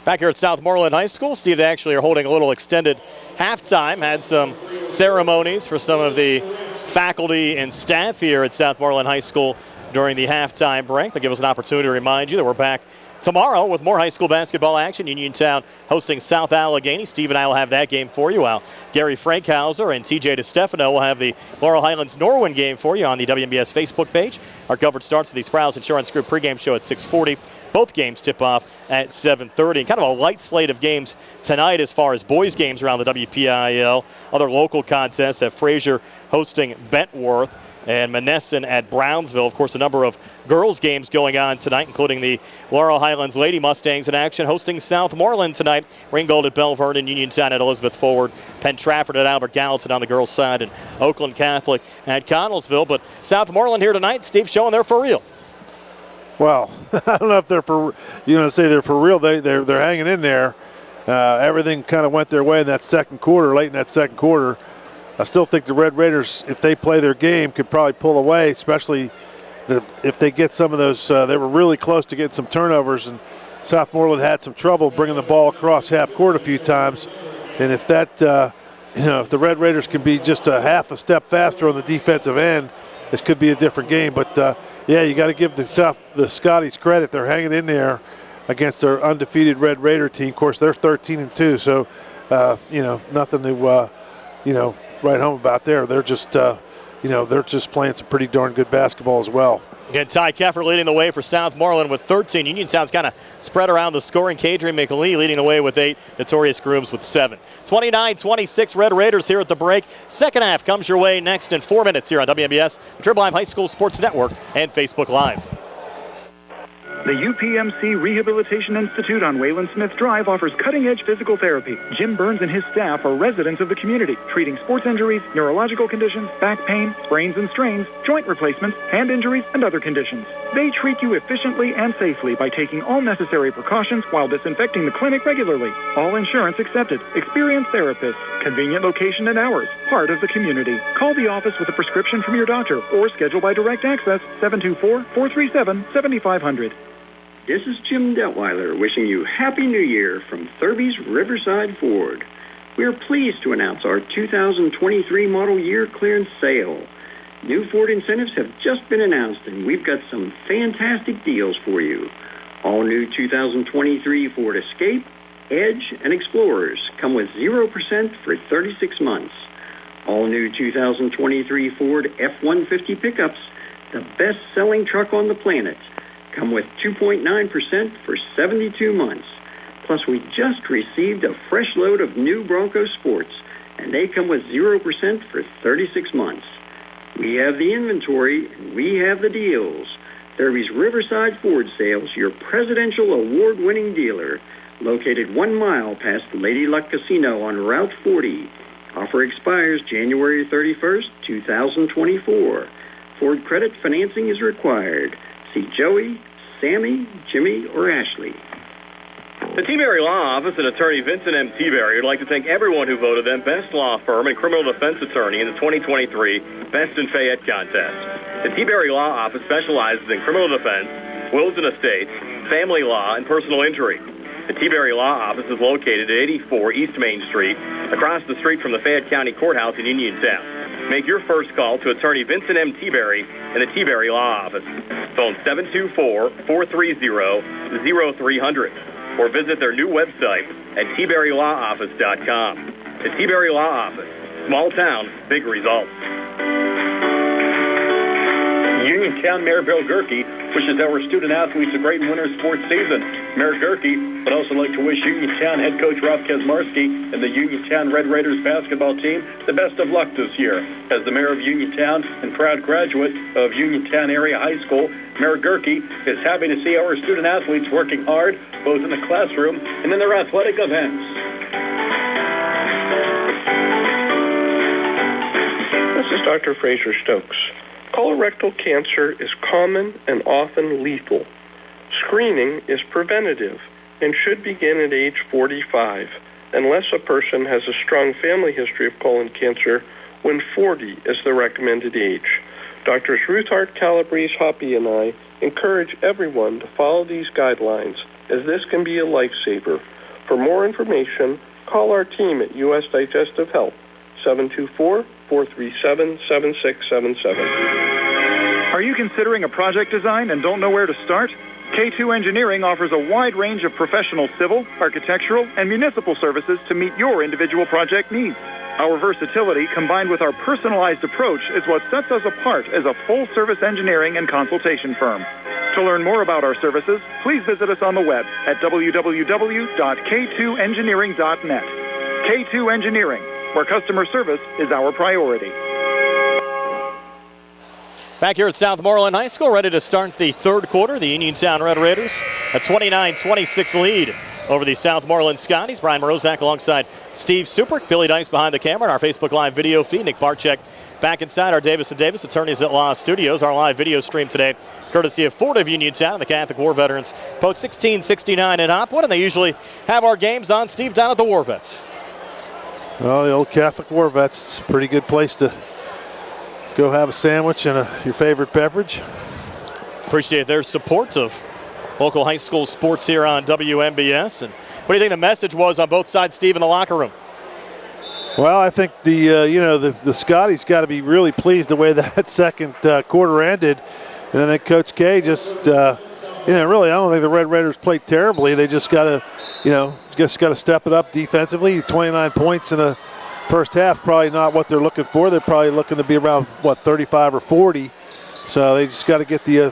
Back here at Southmoreland High School, Steve, they actually are holding a little extended halftime. Had some ceremonies for some of the faculty and staff here at Southmoreland High School during the halftime break. They give us an opportunity to remind you that we're back tomorrow with more high school basketball action. Uniontown hosting South Allegheny. Steve and I will have that game for you. Gary Frankhauser and TJ DeStefano will have the Laurel Highlands Norwin game for you on the WMBS Facebook page. Our coverage starts with the Sprouse Insurance Group pregame show at 6:40. Both games tip off at 7:30. And kind of a light slate of games tonight as far as boys games around the WPIAL. Other local contests at Fraser hosting Bentworth and Monessen at Brownsville. Of course, a number of girls games going on tonight, including the Laurel Highlands Lady Mustangs in action hosting Southmoreland tonight. Ringgold at Belle Vernon, Uniontown at Elizabeth Forward, Penn Trafford at Albert Gallatin on the girls' side, and Oakland Catholic at Connellsville. But Southmoreland here tonight, Steve, showing they're for real. Well, I don't know if they're for real. They're hanging in there. Everything kind of went their way in that second quarter, late in that second quarter. I still think the Red Raiders, if they play their game, could probably pull away, especially if they get some of those. They were really close to getting some turnovers, and Southmoreland had some trouble bringing the ball across half court a few times. And if that, if the Red Raiders can be just a half a step faster on the defensive end, this could be a different game. But yeah, you got to give the Scotties credit. They're hanging in there against their undefeated Red Raider team. Of course, they're 13-2, so nothing to write home about there. They're just they're just playing some pretty darn good basketball as well. Again, Ty Keffer leading the way for Southmoreland with 13. Uniontown's kind of spread around the scoring. Kadri McLee leading the way with 8. Notorious Grooms with 7. 29-26 Red Raiders here at the break. Second half comes your way next in 4 minutes here on WMBS, the Triple Live High School Sports Network, and Facebook Live. The UPMC Rehabilitation Institute on Wayland Smith Drive offers cutting-edge physical therapy. Jim Burns and his staff are residents of the community, treating sports injuries, neurological conditions, back pain, sprains and strains, joint replacements, hand injuries, and other conditions. They treat you efficiently and safely by taking all necessary precautions while disinfecting the clinic regularly. All insurance accepted. Experienced therapists. Convenient location and hours. Part of the community. Call the office with a prescription from your doctor or schedule by direct access 724-437-7500. This is Jim Detweiler wishing you Happy New Year from Thurby's Riverside Ford. We are pleased to announce our 2023 model year clearance sale. New Ford incentives have just been announced, and we've got some fantastic deals for you. All new 2023 Ford Escape, Edge, and Explorers come with 0% for 36 months. All new 2023 Ford F-150 pickups, the best-selling truck on the planet, come with 2.9% for 72 months. Plus, we just received a fresh load of new Bronco Sports, and they come with 0% for 36 months. We have the inventory, and we have the deals. Thurby's Riverside Ford Sales, your presidential award-winning dealer, located 1 mile past Lady Luck Casino on Route 40. Offer expires January 31st, 2024. Ford credit financing is required. See Joey, Sammy, Jimmy, or Ashley. The T-Berry Law Office and attorney Vincent M. T-Berry would like to thank everyone who voted them Best Law Firm and Criminal Defense Attorney in the 2023 Best in Fayette contest. The T-Berry Law Office specializes in criminal defense, wills and estates, family law, and personal injury. The T-Berry Law Office is located at 84 East Main Street, across the street from the Fayette County Courthouse in Uniontown. Make your first call to attorney Vincent M. T-Berry and the T-Berry Law Office. Phone 724-430-0300 or visit their new website at tberrylawoffice.com. The T-Berry Law Office. Small town, big results. Uniontown Mayor Bill Gerke wishes our student athletes a great winter sports season. Mayor Gerke would also like to wish Uniontown head coach Ralph Kesmarski and the Uniontown Red Raiders basketball team the best of luck this year. As the mayor of Uniontown and proud graduate of Uniontown Area High School, Mayor Gerke is happy to see our student athletes working hard, both in the classroom and in their athletic events. This is Dr. Fraser Stokes. Colorectal cancer is common and often lethal. Screening is preventative and should begin at age 45, unless a person has a strong family history of colon cancer, when 40 is the recommended age. Doctors Ruthart, Calabrese, Hoppy, and I encourage everyone to follow these guidelines, as this can be a lifesaver. For more information, call our team at U.S. Digestive Health, 724-437-7677. Are you considering a project design and don't know where to start? K2 Engineering offers a wide range of professional civil, architectural, and municipal services to meet your individual project needs. Our versatility combined with our personalized approach is what sets us apart as a full-service engineering and consultation firm. To learn more about our services, please visit us on the web at www.k2engineering.net. K2 Engineering, where customer service is our priority. Back here at Southmoreland High School, ready to start the third quarter. The Uniontown Red Raiders, a 29-26 lead over the Southmoreland Scotties. Brian Morozak alongside Steve Suprick, Billy Dice behind the camera, and our Facebook Live video feed. Nick Barczyk back inside our Davis & Davis Attorneys at Law Studios. Our live video stream today, courtesy of Ford of Uniontown and the Catholic War Veterans, Post 1669 in Hopwood, and they usually have our games on, Steve, down at the War Vets. Well, the old Catholic War Vets, it's a pretty good place to go have a sandwich and your favorite beverage. Appreciate their support of local high school sports here on WMBS. And what do you think the message was on both sides, Steve, in the locker room? Well, I think the Scotties got to be really pleased the way that second quarter ended. And I think Coach K just, really, I don't think the Red Raiders played terribly. They just got to step it up defensively. 29 points in a first half, probably not what they're looking for. They're probably looking to be around 35 or 40. So they just got to get the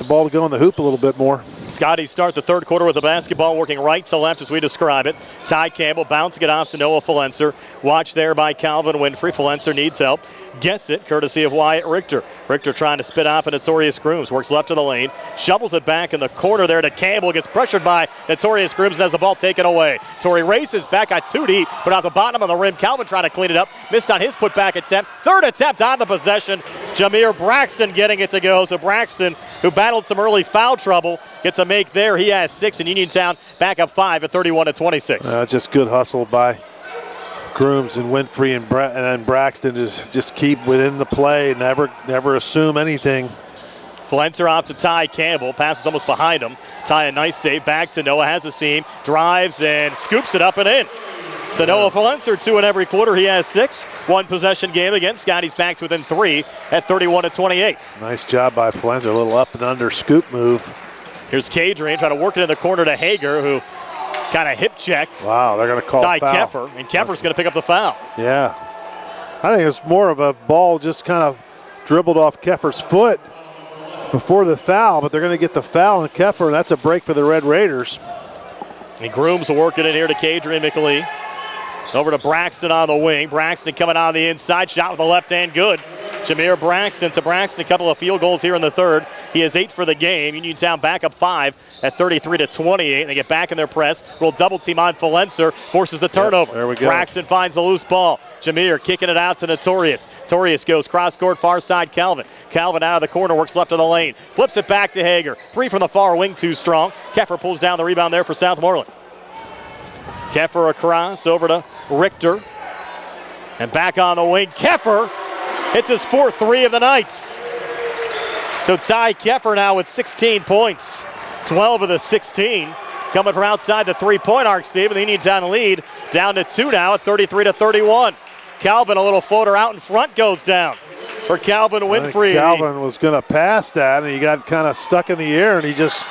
ball to go in the hoop a little bit more. Scotties start the third quarter with the basketball working right to left as we describe it. Ty Campbell bouncing it off to Noah Fulenser. Watch there by Calvin Winfrey. Fulenser needs help. Gets it courtesy of Wyatt Richter. Richter trying to spit off a Notorious Grooms. Works left of the lane. Shovels it back in the corner there to Campbell. Gets pressured by Notorious Grooms and has the ball taken away. Torrey races back at 2 deep, but at the bottom of the rim. Calvin trying to clean it up. Missed on his putback attempt. Third attempt on the possession. Jameer Braxton getting it to go. So Braxton, who battled some early foul trouble, gets a make there. He has 6, and Uniontown back up 5 at 31-26. Just good hustle by Grooms and Winfrey and then Braxton just keep within the play, never assume anything. Fulenser off to Ty Campbell. Passes almost behind him. Ty, a nice save. Back to Noah. Has a seam. Drives and scoops it up and in. So Noah Fulenser, 2 in every quarter. He has 6. One possession game again. Scotty's back to within 3 at 31-28. Nice job by Fulenser. A little up and under scoop move. Here's Kadrian trying to work it in the corner to Hager, who kind of hip checked. Wow, they're going to call Ty foul. Keffer, and Keffer's going to pick up the foul. Yeah. I think it was more of a ball just kind of dribbled off Keffer's foot before the foul, but they're going to get the foul on Keffer, and that's a break for the Red Raiders. And Grooms will work it in here to Kadrian McAlee. Over to Braxton on the wing. Braxton coming on the inside. Shot with the left hand. Good. Jameer Braxton. So Braxton, a couple of field goals here in the third. He has 8 for the game. Uniontown back up 5 at 33-28. They get back in their press. Roll double team on Fulenser. Forces the turnover. Yep, there we go. Braxton finds the loose ball. Jameer kicking it out to Notorious. Notorious goes cross court, far side Calvin. Calvin out of the corner, works left of the lane. Flips it back to Hager. 3 from the far wing, too strong. Keffer pulls down the rebound there for Southmoreland. Keffer across over to Richter. And back on the wing. Keffer hits his 4th 3 of the night. So Ty Keffer now with 16 points. 12 of the 16 coming from outside the 3-point arc, Steve. And the Uniontown lead down to 2 now at 33-31. Calvin, a little floater out in front, goes down for Calvin Winfrey. Calvin was going to pass that, and he got kind of stuck in the air, and he just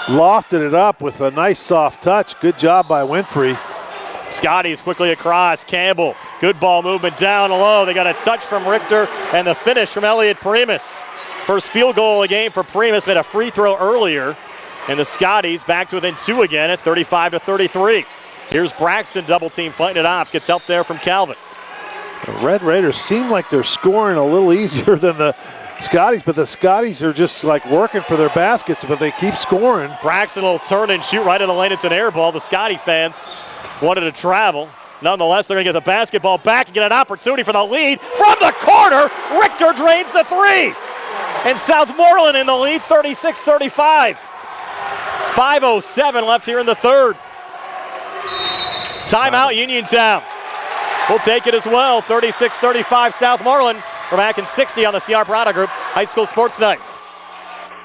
lofted it up with a nice soft touch. Good job by Winfrey. Scotty's quickly across. Campbell, good ball movement down low. They got a touch from Richter and the finish from Elliot Primus. First field goal of the game for Primus, made a free throw earlier. And the Scotties back to within 2 again at 35-33. Here's Braxton, double team, fighting it off. Gets help there from Calvin. The Red Raiders seem like they're scoring a little easier than the Scotties, but the Scotties are just like working for their baskets, but they keep scoring. Braxton will turn and shoot right in the lane. It's an air ball. The Scotty fans wanted to travel. Nonetheless, they're going to get the basketball back and get an opportunity for the lead. From the corner, Richter drains the three. And Southmoreland in the lead, 36-35. 5:07 left here in the third. Timeout, Uniontown. We'll take it as well. 36-35 Southmoreland. We're back in 60 on the C. Harper Auto Group High School Sports Night.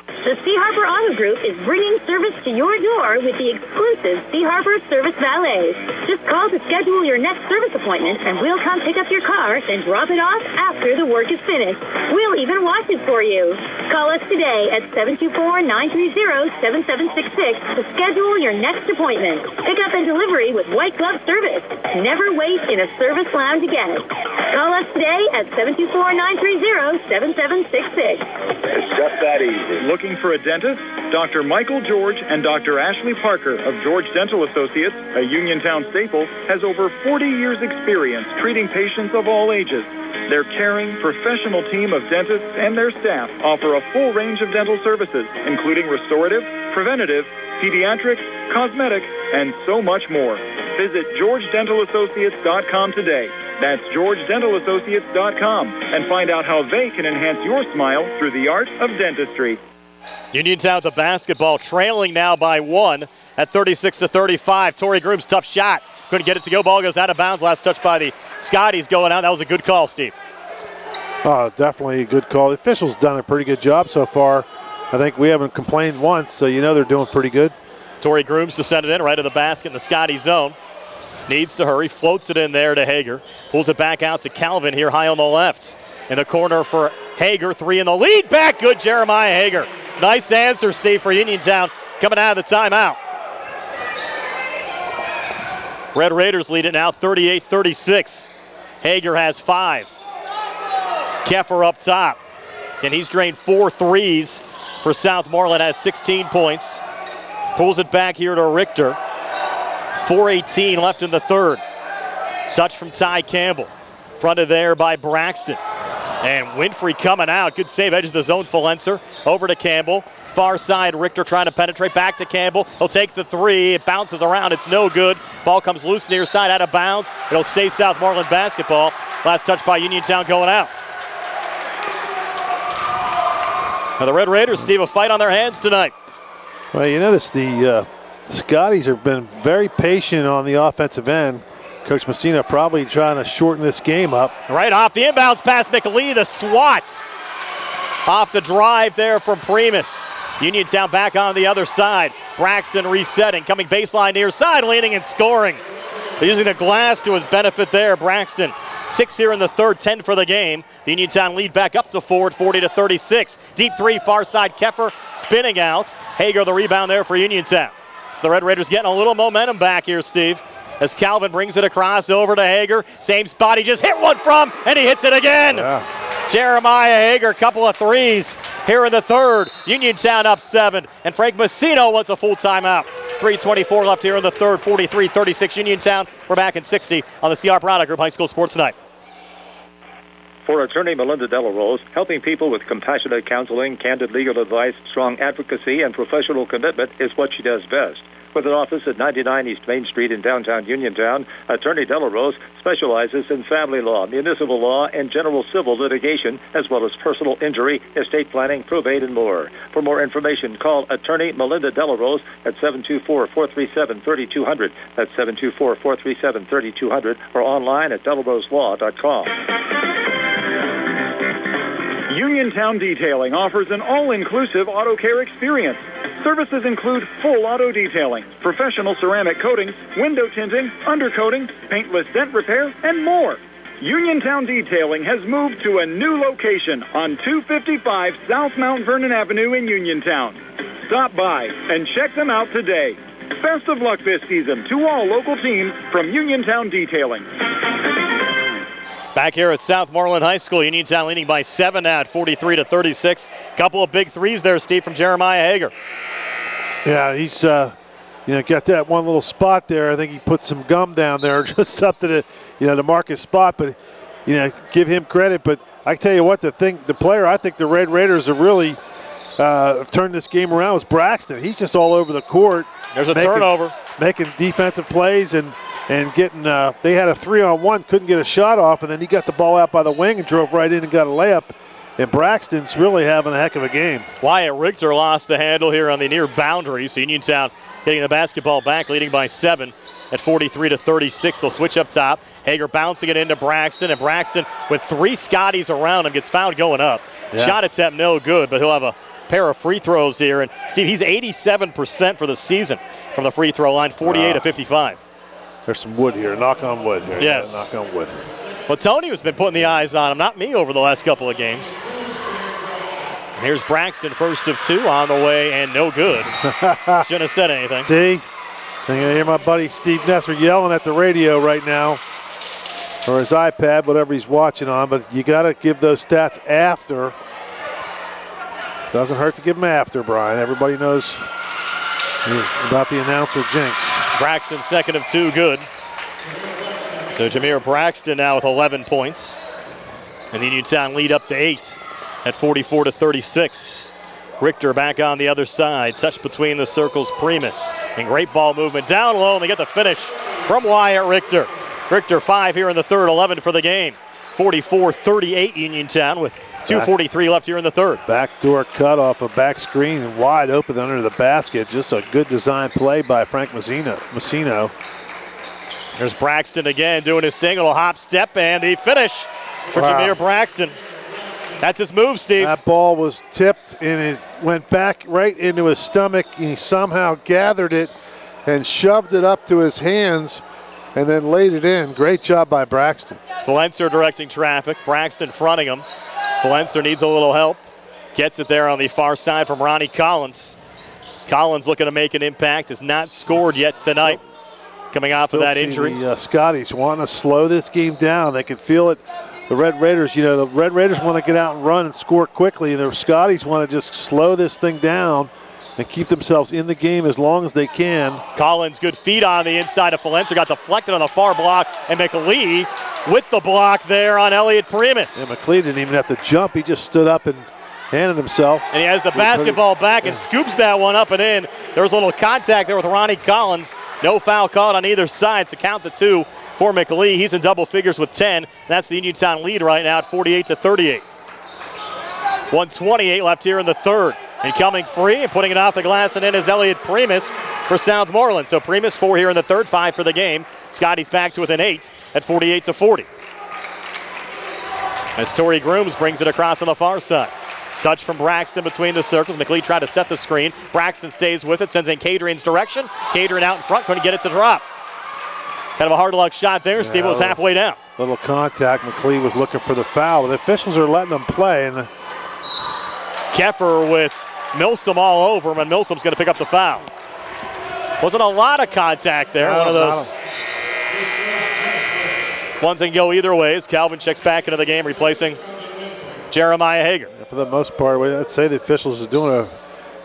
The C. Harper Auto Group is bringing service to your door with the exclusive C. Harper Service Valet. Just call to schedule your next service appointment, and we'll come pick up your car and drop it off after the work is finished. We'll even wash it for you. Call us today at 724-930-7766 to schedule your next appointment. Pickup and delivery with white glove service. Never wait in a service lounge again. Call us today at 724-930-7766. It's just that easy. Looking for a dentist? Dr. Michael George and Dr. Ashley Parker of George Dental Associates, a Uniontown staple, has over 40 years' experience treating patients of all ages. Their caring, professional team of dentists and their staff offer a full range of dental services, including restorative, preventative, pediatric, cosmetic, and so much more. Visit GeorgeDentalAssociates.com today. That's GeorgeDentalAssociates.com and find out how they can enhance your smile through the art of dentistry. Uniontown with the basketball, trailing now by 1 at 36-35. Torrey Grooms, tough shot. Couldn't get it to go. Ball goes out of bounds. Last touch by the Scotties going out. That was a good call, Steve. Oh, definitely a good call. The officials done a pretty good job so far. I think we haven't complained once, so you know they're doing pretty good. Torrey Grooms to send it in right to the basket in the Scotty zone. Needs to hurry, floats it in there to Hager. Pulls it back out to Calvin here high on the left. In the corner for Hager, three in the lead. Back, good Jeremiah Hager. Nice answer, Steve, for Uniontown coming out of the timeout. Red Raiders lead it now 38-36. Hager has 5. Keffer up top. And he's drained 4 threes for Southmoreland, has 16 points. Pulls it back here to Richter. 4:18 left in the third. Touch from Ty Campbell. Fronted there by Braxton. And Winfrey coming out. Good save, edges the zone, Falenser. Over to Campbell. Far side, Richter trying to penetrate. Back to Campbell. He'll take the three. It bounces around. It's no good. Ball comes loose near side, out of bounds. It'll stay Southmoreland basketball. Last touch by Uniontown going out. Now the Red Raiders, Steve, a fight on their hands tonight. Well, you notice the Scotties have been very patient on the offensive end. Coach Messina probably trying to shorten this game up. Right off the inbounds pass, McLee, the swat. Off the drive there from Primus. Uniontown back on the other side. Braxton resetting, coming baseline near side, leaning and scoring. Using the glass to his benefit there, Braxton. 6 here in the third, 10 for the game. The Uniontown lead back up to 4 at 40-36. Deep three, far side, Keffer spinning out. Hager the rebound there for Uniontown. So the Red Raiders getting a little momentum back here, Steve, as Calvin brings it across over to Hager. Same spot he just hit one from, and he hits it again. Yeah. Jeremiah Hager, couple of threes here in the third. Uniontown up 7, and Frank Messino wants a full timeout. 3:24 left here in the third, 43-36 Uniontown. We're back in 60 on the C. Harper Auto Group High School Sports Night. For attorney Melinda Delarose, helping people with compassionate counseling, candid legal advice, strong advocacy, and professional commitment is what she does best. With an office at 99 East Main Street in downtown Uniontown, Attorney Delarose specializes in family law, municipal law, and general civil litigation, as well as personal injury, estate planning, probate, and more. For more information, call Attorney Melinda Delarose at 724-437-3200. That's 724-437-3200, or online at delaroselaw.com. Uniontown Detailing offers an all-inclusive auto care experience. Services include full auto detailing, professional ceramic coatings, window tinting, undercoating, paintless dent repair, and more. Uniontown Detailing has moved to a new location on 255 South Mount Vernon Avenue in Uniontown. Stop by and check them out today. Best of luck this season to all local teams from Uniontown Detailing. Back here at Southmoreland High School, Uniontown leading by 7 now at 43-36. Couple of big threes there, Steve, from Jeremiah Hager. Yeah, he's got that one little spot there. I think he put some gum down there, just something to mark his spot. But give him credit. But I tell you what, the player I think the Red Raiders are really turned this game around was Braxton. He's just all over the court. There's a turnover, making defensive plays and getting. They had a 3-on-1, couldn't get a shot off, and then he got the ball out by the wing and drove right in and got a layup. And Braxton's really having a heck of a game. Wyatt Richter lost the handle here on the near boundary, so Uniontown getting the basketball back, leading by 7 at 43-36. They'll switch up top. Hager bouncing it into Braxton, and Braxton with 3 Scotties around him gets fouled going up. Yeah. Shot attempt no good, but he'll have a pair of free throws here. And Steve, he's 87% for the season from the free throw line, 48-55. There's some wood here. Knock on wood here. Yes. Yeah, knock on wood. Well, Tony has been putting the eyes on him, not me, over the last couple of games. And here's Braxton, first of 2 on the way, and no good. Shouldn't have said anything. See? I can hear my buddy Steve Nesser yelling at the radio right now, or his iPad, whatever he's watching on, but you got to give those stats after. Doesn't hurt to give them after, Brian. Everybody knows about the announcer jinx. Braxton, second of 2, good. So Jameer Braxton now with 11 points. And the Uniontown lead up to 8 at 44-36. Richter back on the other side. Touch between the circles, Primus. And great ball movement down low, and they get the finish from Wyatt Richter. Richter 5 here in the third, 11 for the game. 44-38 Uniontown with 2:43 left here in the third. Backdoor cut off a back screen and wide open under the basket. Just a good design play by Frank Messino. There's Braxton again doing his thing. A little hop step and the finish for Jameer Braxton. That's his move, Steve. That ball was tipped and it went back right into his stomach. He somehow gathered it and shoved it up to his hands and then laid it in. Great job by Braxton. Valencer directing traffic. Braxton fronting him. Valencer needs a little help. Gets it there on the far side from Ronnie Collins. Collins looking to make an impact. Has not scored yet tonight. Coming off of that injury. The Scotties want to slow this game down. They can feel it. The Red Raiders, want to get out and run and score quickly. And the Scotties want to just slow this thing down and keep themselves in the game as long as they can. Collins, good feet on the inside of Valencer. Got deflected on the far block. And McLee with the block there on Elliot Primus. Yeah, McLee didn't even have to jump. He just stood up and handed himself. And he has the basketball back and scoops that one up and in. There was a little contact there with Ronnie Collins. No foul called on either side, so count the 2 for McLee. He's in double figures with 10. That's the Uniontown lead right now at 48-38. 1:28 left here in the third. And coming free and putting it off the glass and in is Elliot Primus for Southmoreland. So Primus 4 here in the third, 5 for the game. Scotty's back to within 8 at 48-40. As Torrey Grooms brings it across on the far side. Touch from Braxton between the circles. McLee tried to set the screen. Braxton stays with it, sends in Cadrian's direction. Cadrian out in front, couldn't get it to drop. Kind of a hard luck shot there. Steve was halfway down. Little contact. McLee was looking for the foul. The officials are letting them play. And Keffer with Milsom all over him, and Milsom's going to pick up the foul. Wasn't a lot of contact there. One of those ones that can go either way as Calvin checks back into the game, replacing Jeremiah Hager. For the most part, I'd say the officials are doing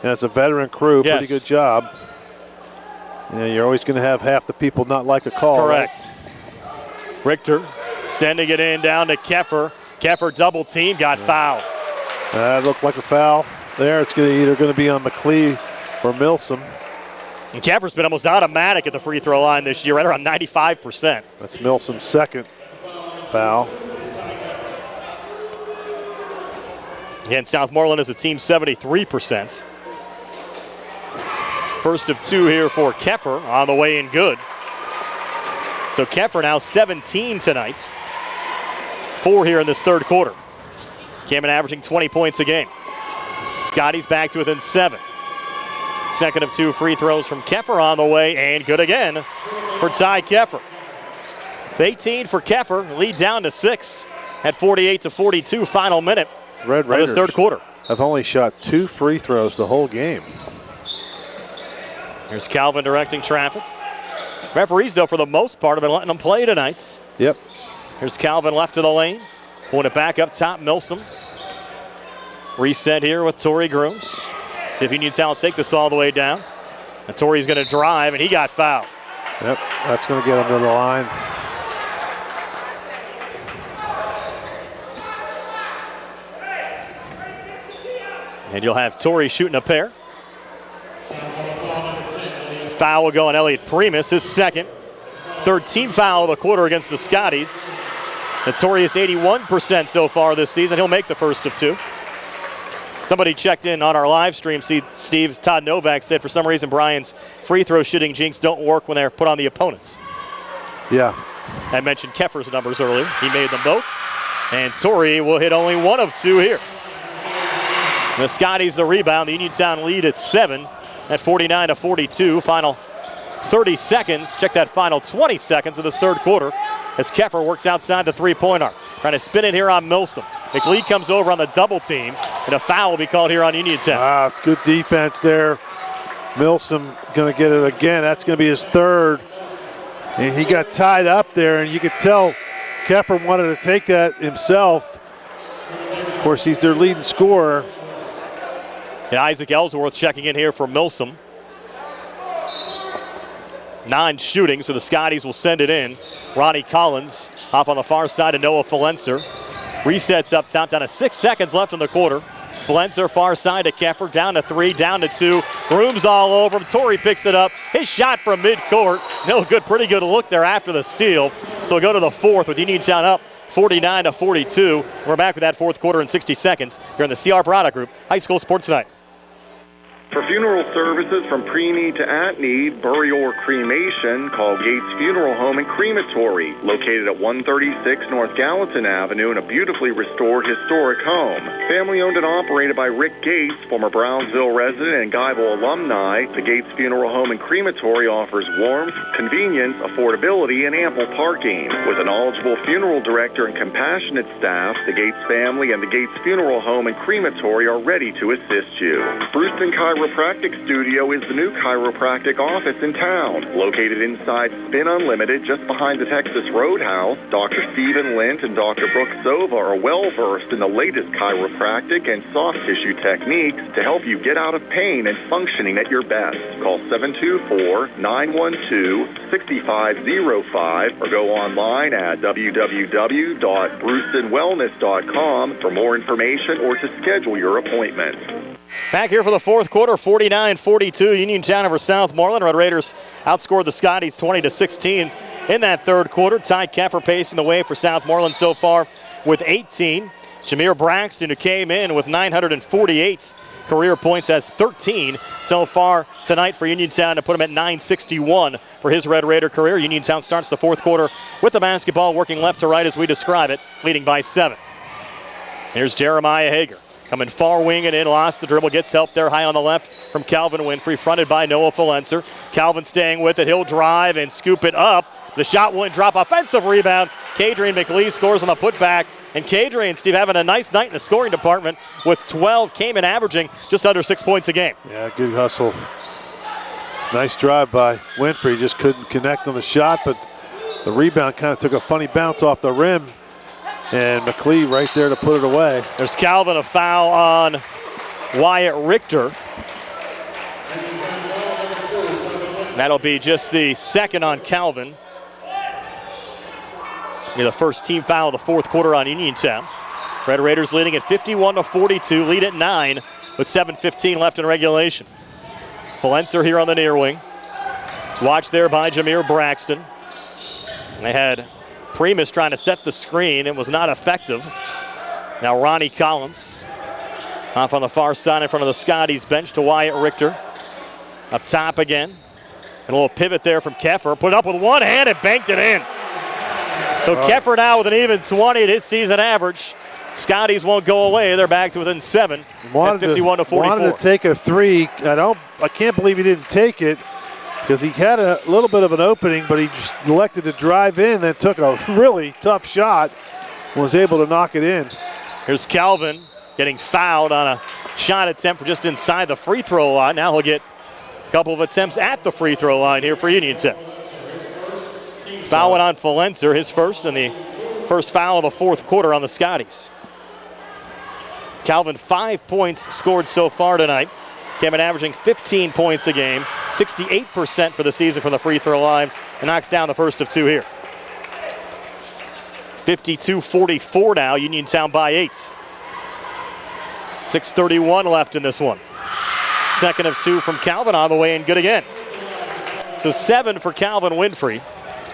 it's a veteran crew, pretty good job. You're always going to have half the people not like a call. Correct. Right? Richter sending it in down to Keffer. Keffer double team, got fouled. That looked like a foul there. It's either going to be on McLee or Milsom. And Keffer's been almost automatic at the free throw line this year, right around 95%. That's Milsom's second foul. Again, Southmoreland is a team 73%. First of 2 here for Keffer on the way in good. So Keffer now 17 tonight. 4 here in this third quarter. Cameron averaging 20 points a game. Scotty's back to within 7. Second of 2 free throws from Keffer on the way, and good again for Ty Keffer. It's 18 for Keffer, lead down to 6 at 48-42, final minute Red of Raiders this third quarter. have only shot 2 free throws the whole game. Here's Calvin directing traffic. Referees, though, for the most part, have been letting them play tonight. Yep. Here's Calvin left to the lane. Pulling it back up top, Milsom. Reset here with Torrey Grooms. See if Uniontown will take this all the way down. And Torrey's going to drive, and he got fouled. Yep, that's going to get him to the line. And you'll have Torrey shooting a pair. Foul will go on Elliot Primus, his second. Third team foul of the quarter against the Scotties. And Torrey is 81% so far this season. He'll make the first of two. Somebody checked in on our live stream. Steve, Todd Novak said for some reason Brian's free throw shooting jinx don't work when they're put on the opponents. Yeah. I mentioned Keffer's numbers earlier. He made them both. And Torrey will hit only one of two here. The Scotties the rebound. The Uniontown lead at 7 at 49-42. Final 30 seconds. Check that final 20 seconds of this third quarter as Keffer works outside the three-point arc. Trying to spin it here on Milsom. McLeod comes over on the double team, and a foul will be called here on Uniontown. It's good defense there. Milsom going to get it again. That's going to be his third. And he got tied up there, and you could tell Keffer wanted to take that himself. Of course, he's their leading scorer. And Isaac Ellsworth checking in here for Milsom. 9 shooting, so the Scotties will send it in. Ronnie Collins off on the far side of Noah Falenser. Resets up top, down to 6 seconds left in the quarter. Falenser far side to Keffer, down to 3, down to 2. Grooms all over him. Torrey picks it up. His shot from midcourt. No good, pretty good look there after the steal. So we'll go to the fourth with Uniontown up 49-42. We're back with that fourth quarter in 60 seconds here in the CR Product Group High School Sports Tonight. For funeral services from pre-need to at-need, burial or cremation, call Gates Funeral Home and Crematory, located at 136 North Gallatin Avenue in a beautifully restored historic home. Family owned and operated by Rick Gates, former Brownsville resident and Guyville alumni, the Gates Funeral Home and Crematory offers warmth, convenience, affordability, and ample parking. With a knowledgeable funeral director and compassionate staff, the Gates family and the Gates Funeral Home and Crematory are ready to assist you. Bruce and Chiropractic Studio is the new chiropractic office in town. Located inside Spin Unlimited, just behind the Texas Roadhouse, Dr. Stephen Lint and Dr. Brooke Sova are well-versed in the latest chiropractic and soft tissue techniques to help you get out of pain and functioning at your best. Call 724-912-6505 or go online at www.bruceandwellness.com for more information or to schedule your appointment. Back here for the fourth quarter, 49-42, Uniontown over Southmoreland. Red Raiders outscored the Scotties 20-16 in that third quarter. Ty Keffer pacing the way for Southmoreland so far with 18. Jameer Braxton, who came in with 948 career points, has 13 so far tonight for Uniontown to put him at 961 for his Red Raider career. Uniontown starts the fourth quarter with the basketball working left to right as we describe it, leading by 7. Here's Jeremiah Hager. Coming far wing and in, lost the dribble, gets help there high on the left from Calvin Winfrey, fronted by Noah Falenser. Calvin staying with it, he'll drive and scoop it up. The shot wouldn't drop, offensive rebound. Kadrian McLeod scores on the putback. And Kadrian, Steve, having a nice night in the scoring department with 12, came in averaging just under 6 points a game. Yeah, good hustle. Nice drive by Winfrey, just couldn't connect on the shot, but the rebound kind of took a funny bounce off the rim. And McLeod right there to put it away. There's Calvin, a foul on Wyatt Richter. That'll be just the second on Calvin. Be the first team foul of the fourth quarter on Uniontown. Red Raiders leading at 51-42, lead at 9 with 7:15 left in regulation. Falenser here on the near wing. Watched there by Jameer Braxton. They had Primus trying to set the screen. It was not effective. Now Ronnie Collins off on the far side in front of the Scotties bench to Wyatt Richter. Up top again. And a little pivot there from Keffer. Put it up with one hand and banked it in. So Keffer now with an even 20 at his season average. Scotties won't go away. They're back to within 7 at 51-44. Wanted to take a three. I can't believe he didn't take it, because he had a little bit of an opening, but he just elected to drive in, then took a really tough shot, was able to knock it in. Here's Calvin getting fouled on a shot attempt for just inside the free throw line. Now he'll get Couple of attempts at the free throw line here for Uniontown. Fouling on Falenser, his first, and the first foul of the fourth quarter on the Scotties. Calvin, 5 points scored so far tonight. Calvin averaging 15 points a game, 68% for the season from the free throw line, and knocks down the first of two here. 52-44 now, Uniontown by 8. 6:31 left in this one. Second of two from Calvin on the way and good again. So 7 for Calvin Winfrey.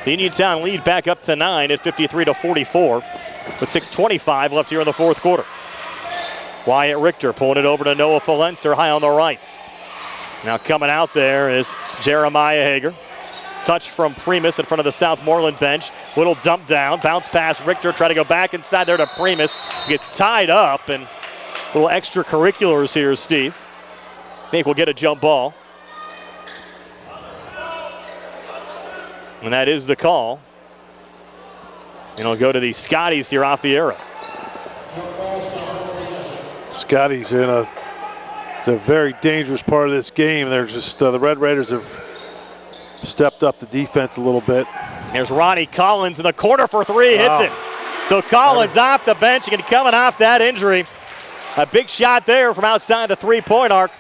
The Uniontown lead back up to 9 at 53-44 with 6:25 left here in the fourth quarter. Wyatt Richter pulling it over to Noah Falenser high on the right. Now coming out there is Jeremiah Hager. Touch from Primus in front of the Southmoreland bench. Little dump down, bounce pass. Richter try to go back inside there to Primus. Gets tied up, and little extracurriculars here, Steve. I think we'll get a jump ball. And that is the call. And it'll go to the Scotties here off the arrow. Scotties in it's a very dangerous part of this game. They're just the Red Raiders have stepped up the defense a little bit. There's Ronnie Collins in the corner for three, hits it. So Collins off the bench and coming off that injury. A big shot there from outside the three-point arc.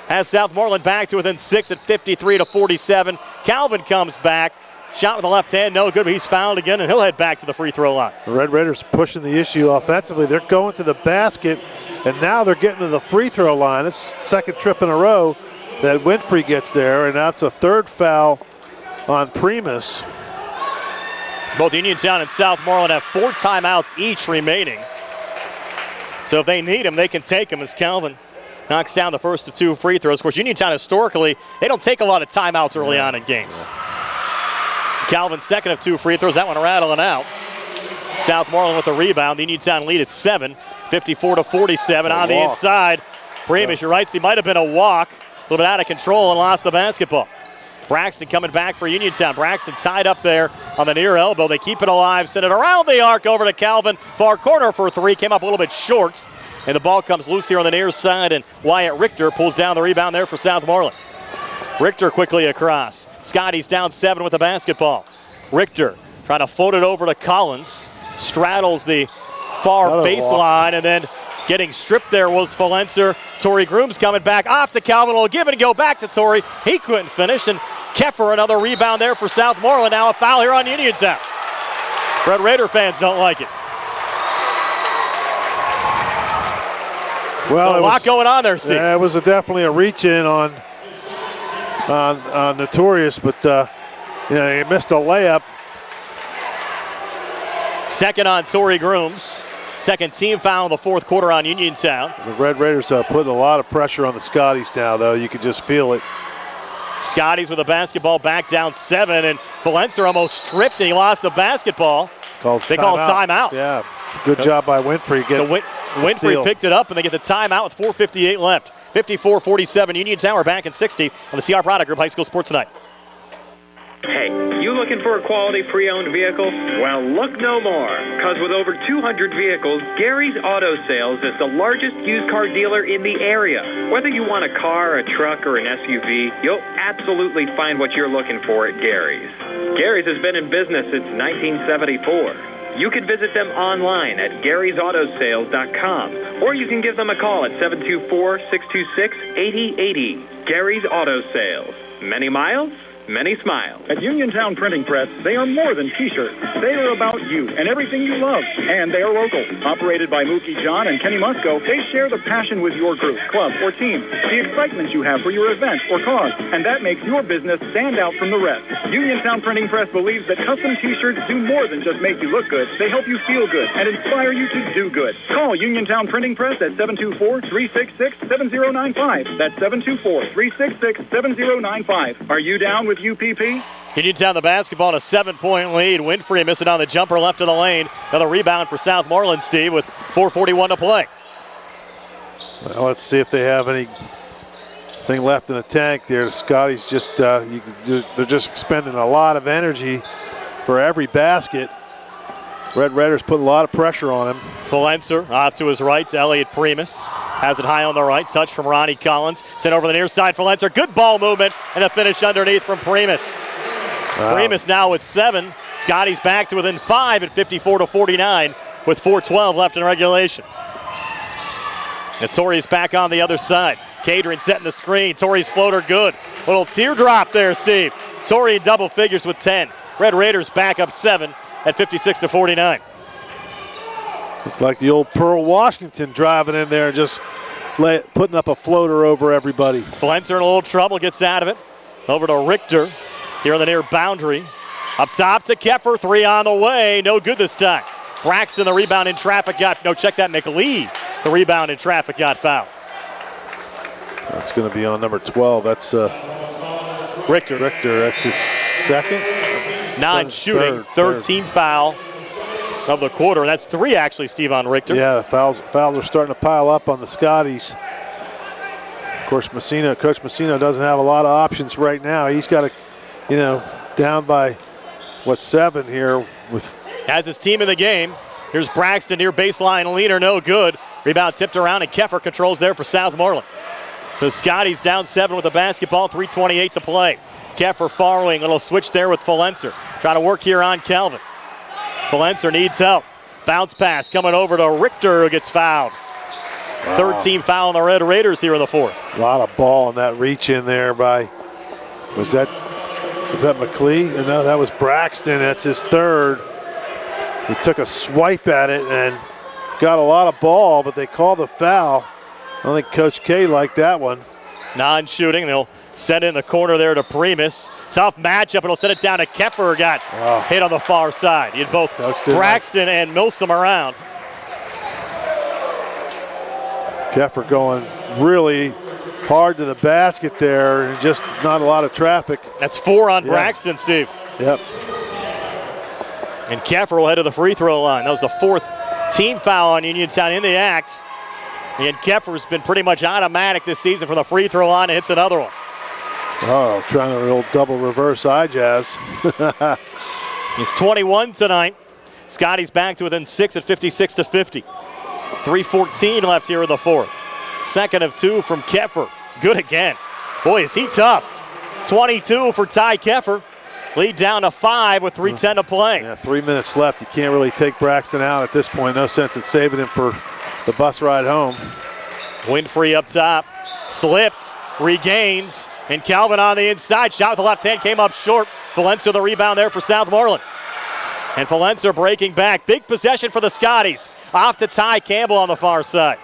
Has Southmoreland back to within 6 at 53-47. Calvin comes back. Shot with the left hand, no good, but he's fouled again, and he'll head back to the free throw line. The Red Raiders pushing the issue offensively. They're going to the basket, and now they're getting to the free throw line. This is the second trip in a row that Winfrey gets there, and that's a third foul on Primus. Both Uniontown and Southmoreland have 4 timeouts each remaining. So if they need them, they can take them as Calvin knocks down the first of 2 free throws. Of course, Uniontown historically, they don't take a lot of timeouts early on in games. Calvin's second of 2 free throws, that one rattling out. Southmoreland with the rebound. The Uniontown lead at 7, 54-47 on the inside. Primus, you're right, so he might have been a walk. A little bit out of control and lost the basketball. Braxton coming back for Uniontown. Braxton tied up there on the near elbow. They keep it alive, send it around the arc over to Calvin. Far corner for 3, came up a little bit short. And the ball comes loose here on the near side, and Wyatt Richter pulls down the rebound there for Southmoreland. Richter quickly across. Scotty's down 7 with the basketball. Richter trying to float it over to Collins. Straddles the far baseline, and then getting stripped there was Falenser. Torrey Grooms coming back off to Calvin. Will give and go back to Torrey. He couldn't finish, and Keffer another rebound there for Southmoreland. Now a foul here on Uniontown. Red Raider fans don't like it. Well, a lot going on there, Steve. Yeah, it was definitely a reach-in on Notorious, but he missed a layup. Second on Torrey Grooms. Second team foul in the fourth quarter on Uniontown. The Red Raiders are putting a lot of pressure on the Scotties now, though. You can just feel it. Scotties with the basketball back down 7, and Falenser almost stripped, and he lost the basketball. They call timeout. Yeah, good job by Winfrey. So Winfrey picked it up, and they get the timeout with 4:58 left. 54-47, Uniontown. We're back in 60 on the CR Product Group High School Sports Tonight. Hey, you looking for a quality pre-owned vehicle? Well, look no more, because with over 200 vehicles, Gary's Auto Sales is the largest used car dealer in the area. Whether you want a car, a truck, or an SUV, you'll absolutely find what you're looking for at Gary's. Gary's has been in business since 1974. You can visit them online at Gary'sAutoSales.com, or you can give them a call at 724-626-8080. Gary's Auto Sales. Many miles, many smiles. At Uniontown Printing Press, they are more than T-shirts. They are about you and everything you love. And they are local. Operated by Mookie John and Kenny Musco, they share the passion with your group, club, or team, the excitement you have for your event or cause, and that makes your business stand out from the rest. Uniontown Printing Press believes that custom T-shirts do more than just make you look good. They help you feel good and inspire you to do good. Call Uniontown Printing Press at 724-366-7095. That's 724-366-7095. Are you down with UPP? Uniontown the basketball in a 7-point lead. Winfrey missing on the jumper left of the lane. Another rebound for Southmoreland, Steve, with 4:41 to play. Well, let's see if they have anything left in the tank there. The Scotties just, they're just expending a lot of energy for every basket. Red Raiders put a lot of pressure on him. Falenser off to his right to Elliot Primus. Has it high on the right. Touch from Ronnie Collins. Sent over the near side for Lenzer. Good ball movement and a finish underneath from Primus. Wow. Primus now with 7. Scotty's back to within 5 at 54-49 with 4:12 left in regulation. And Torrey's back on the other side. Cadron setting the screen. Torrey's floater good. Little teardrop there, Steve. Torrey in double figures with 10. Red Raiders back up 7 at 56-49. Looked like the old Pearl Washington driving in there and just putting up a floater over everybody. Flenser in a little trouble, gets out of it. Over to Richter here on the near boundary. Up top to Keffer, 3 on the way. No good this time. Braxton, the rebound in traffic check that, McLeod. The rebound in traffic got fouled. That's going to be on number 12. That's Richter. That's his second. Non-shooting, third team foul of the quarter. That's 3 actually, Steve, on Richter. Yeah, the fouls are starting to pile up on the Scotties. Of course, Coach Messina doesn't have a lot of options right now. He's got to, down by, 7 here with. Has his team in the game. Here's Braxton near baseline, leaner, no good. Rebound tipped around, and Keffer controls there for Southmoreland. So Scotty's down 7 with the basketball, 3:28 to play. Keffer far wing, little switch there with Flenser. Trying to work here on Calvin. Flenser needs help. Bounce pass coming over to Richter, who gets fouled. Wow. Third team foul on the Red Raiders here in the 4th. A lot of ball in that reach in there by, was that McLeod? No, that was Braxton. That's his 3rd. He took a swipe at it and got a lot of ball, but they called the foul. I don't think Coach K liked that one. Non-shooting. They'll send it in the corner there to Primus. Tough matchup, and he'll send it down to Keffer. Got hit on the far side. You had both Braxton and Milsom around. Keffer going really hard to the basket there, and just not a lot of traffic. That's 4 on Braxton, Steve. Yep. And Keffer will head to the free throw line. That was the 4th team foul on Uniontown in the act. And Keffer's been pretty much automatic this season from the free throw line, and hits another one. Oh, trying a little double reverse eye jazz. He's 21 tonight. Scotty's back to within 6 at 56-50. 3:14 left here in the 4th. Second of 2 from Keffer. Good again. Boy, is he tough. 22 for Ty Keffer. Lead down to 5 with 3:10 to play. Yeah, 3 minutes left. You can't really take Braxton out at this point. No sense in saving him for the bus ride home. Winfrey up top. Slips. Regains. And Calvin on the inside. Shot with the left hand came up short. Flenser the rebound there for Southmoreland. And Flenser breaking back. Big possession for the Scotties. Off to Ty Campbell on the far side.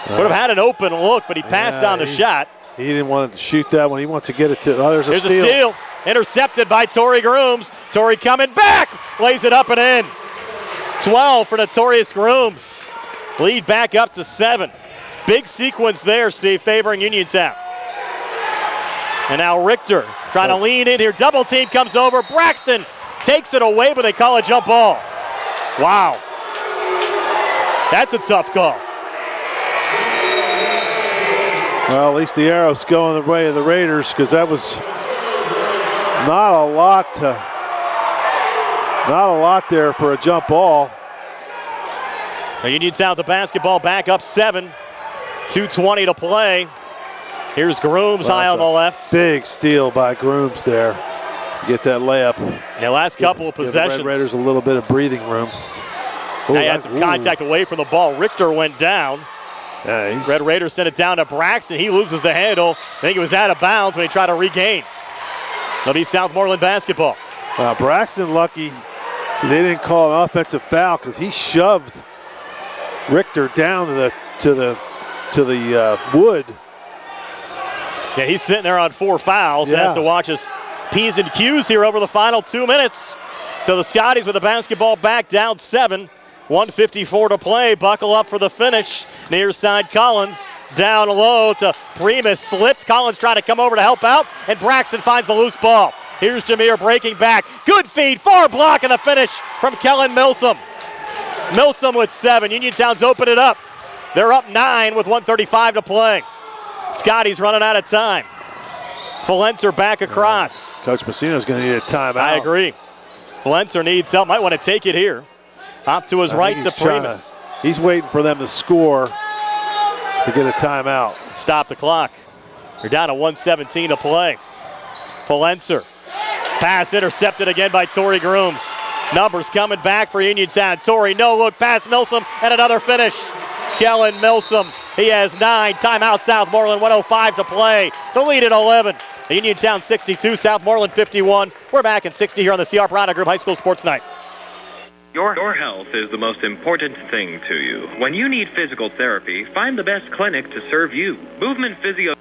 Would have had an open look, but he passed on the shot. He didn't want to shoot that one. He wants to get it to. There's a steal. Intercepted by Torrey Grooms. Torrey coming back. Lays it up and in. 12 for Notorious Grooms. Lead back up to 7. Big sequence there, Steve, favoring Uniontown. And now Richter trying to lean in here. Double team comes over. Braxton takes it away, but they call a jump ball. Wow. That's a tough call. Well, at least the arrow's going the way of the Raiders, because that was not a lot there for a jump ball. Now Uniontown with the basketball back up 7. 2:20 to play. Here's Grooms high on the left. Big steal by Grooms there. Get that layup. Yeah, last couple of possessions. Give the Red Raiders a little bit of breathing room. They had some contact away from the ball. Richter went down. Yeah, Red Raiders sent it down to Braxton. He loses the handle. I think it was out of bounds when he tried to regain. It'll be Southmoreland basketball. Braxton lucky they didn't call an offensive foul, because he shoved Richter down to the wood. Yeah, he's sitting there on 4 fouls. Yeah. Has to watch his P's and Q's here over the final 2 minutes. So the Scotties with the basketball back down 7. 1:54 to play. Buckle up for the finish. Near side Collins. Down low to Primus. Slipped. Collins trying to come over to help out. And Braxton finds the loose ball. Here's Jameer breaking back. Good feed. Far block and the finish from Kellen Milsom. Milsom with 7. Uniontown's open it up. They're up 9 with 1:35 to play. Scotty's running out of time. Flenser back across. Coach Messina's going to need a timeout. I agree. Flenser needs help. Might want to take it here. Up to his right to Primus. He's waiting for them to score to get a timeout. Stop the clock. You're down to 1:17 to play. Valencer. Pass intercepted again by Torrey Grooms. Numbers coming back for Uniontown. Torrey, no look past Milsom, and another finish. Kellen Milsom, he has 9. Timeout Southmoreland, 1:05 to play. The lead at 11. Uniontown 62, Southmoreland 51. We're back in 60 here on the C.R. Prada Group High School Sports Night. Your health is the most important thing to you. When you need physical therapy, find the best clinic to serve you. Movement Physio,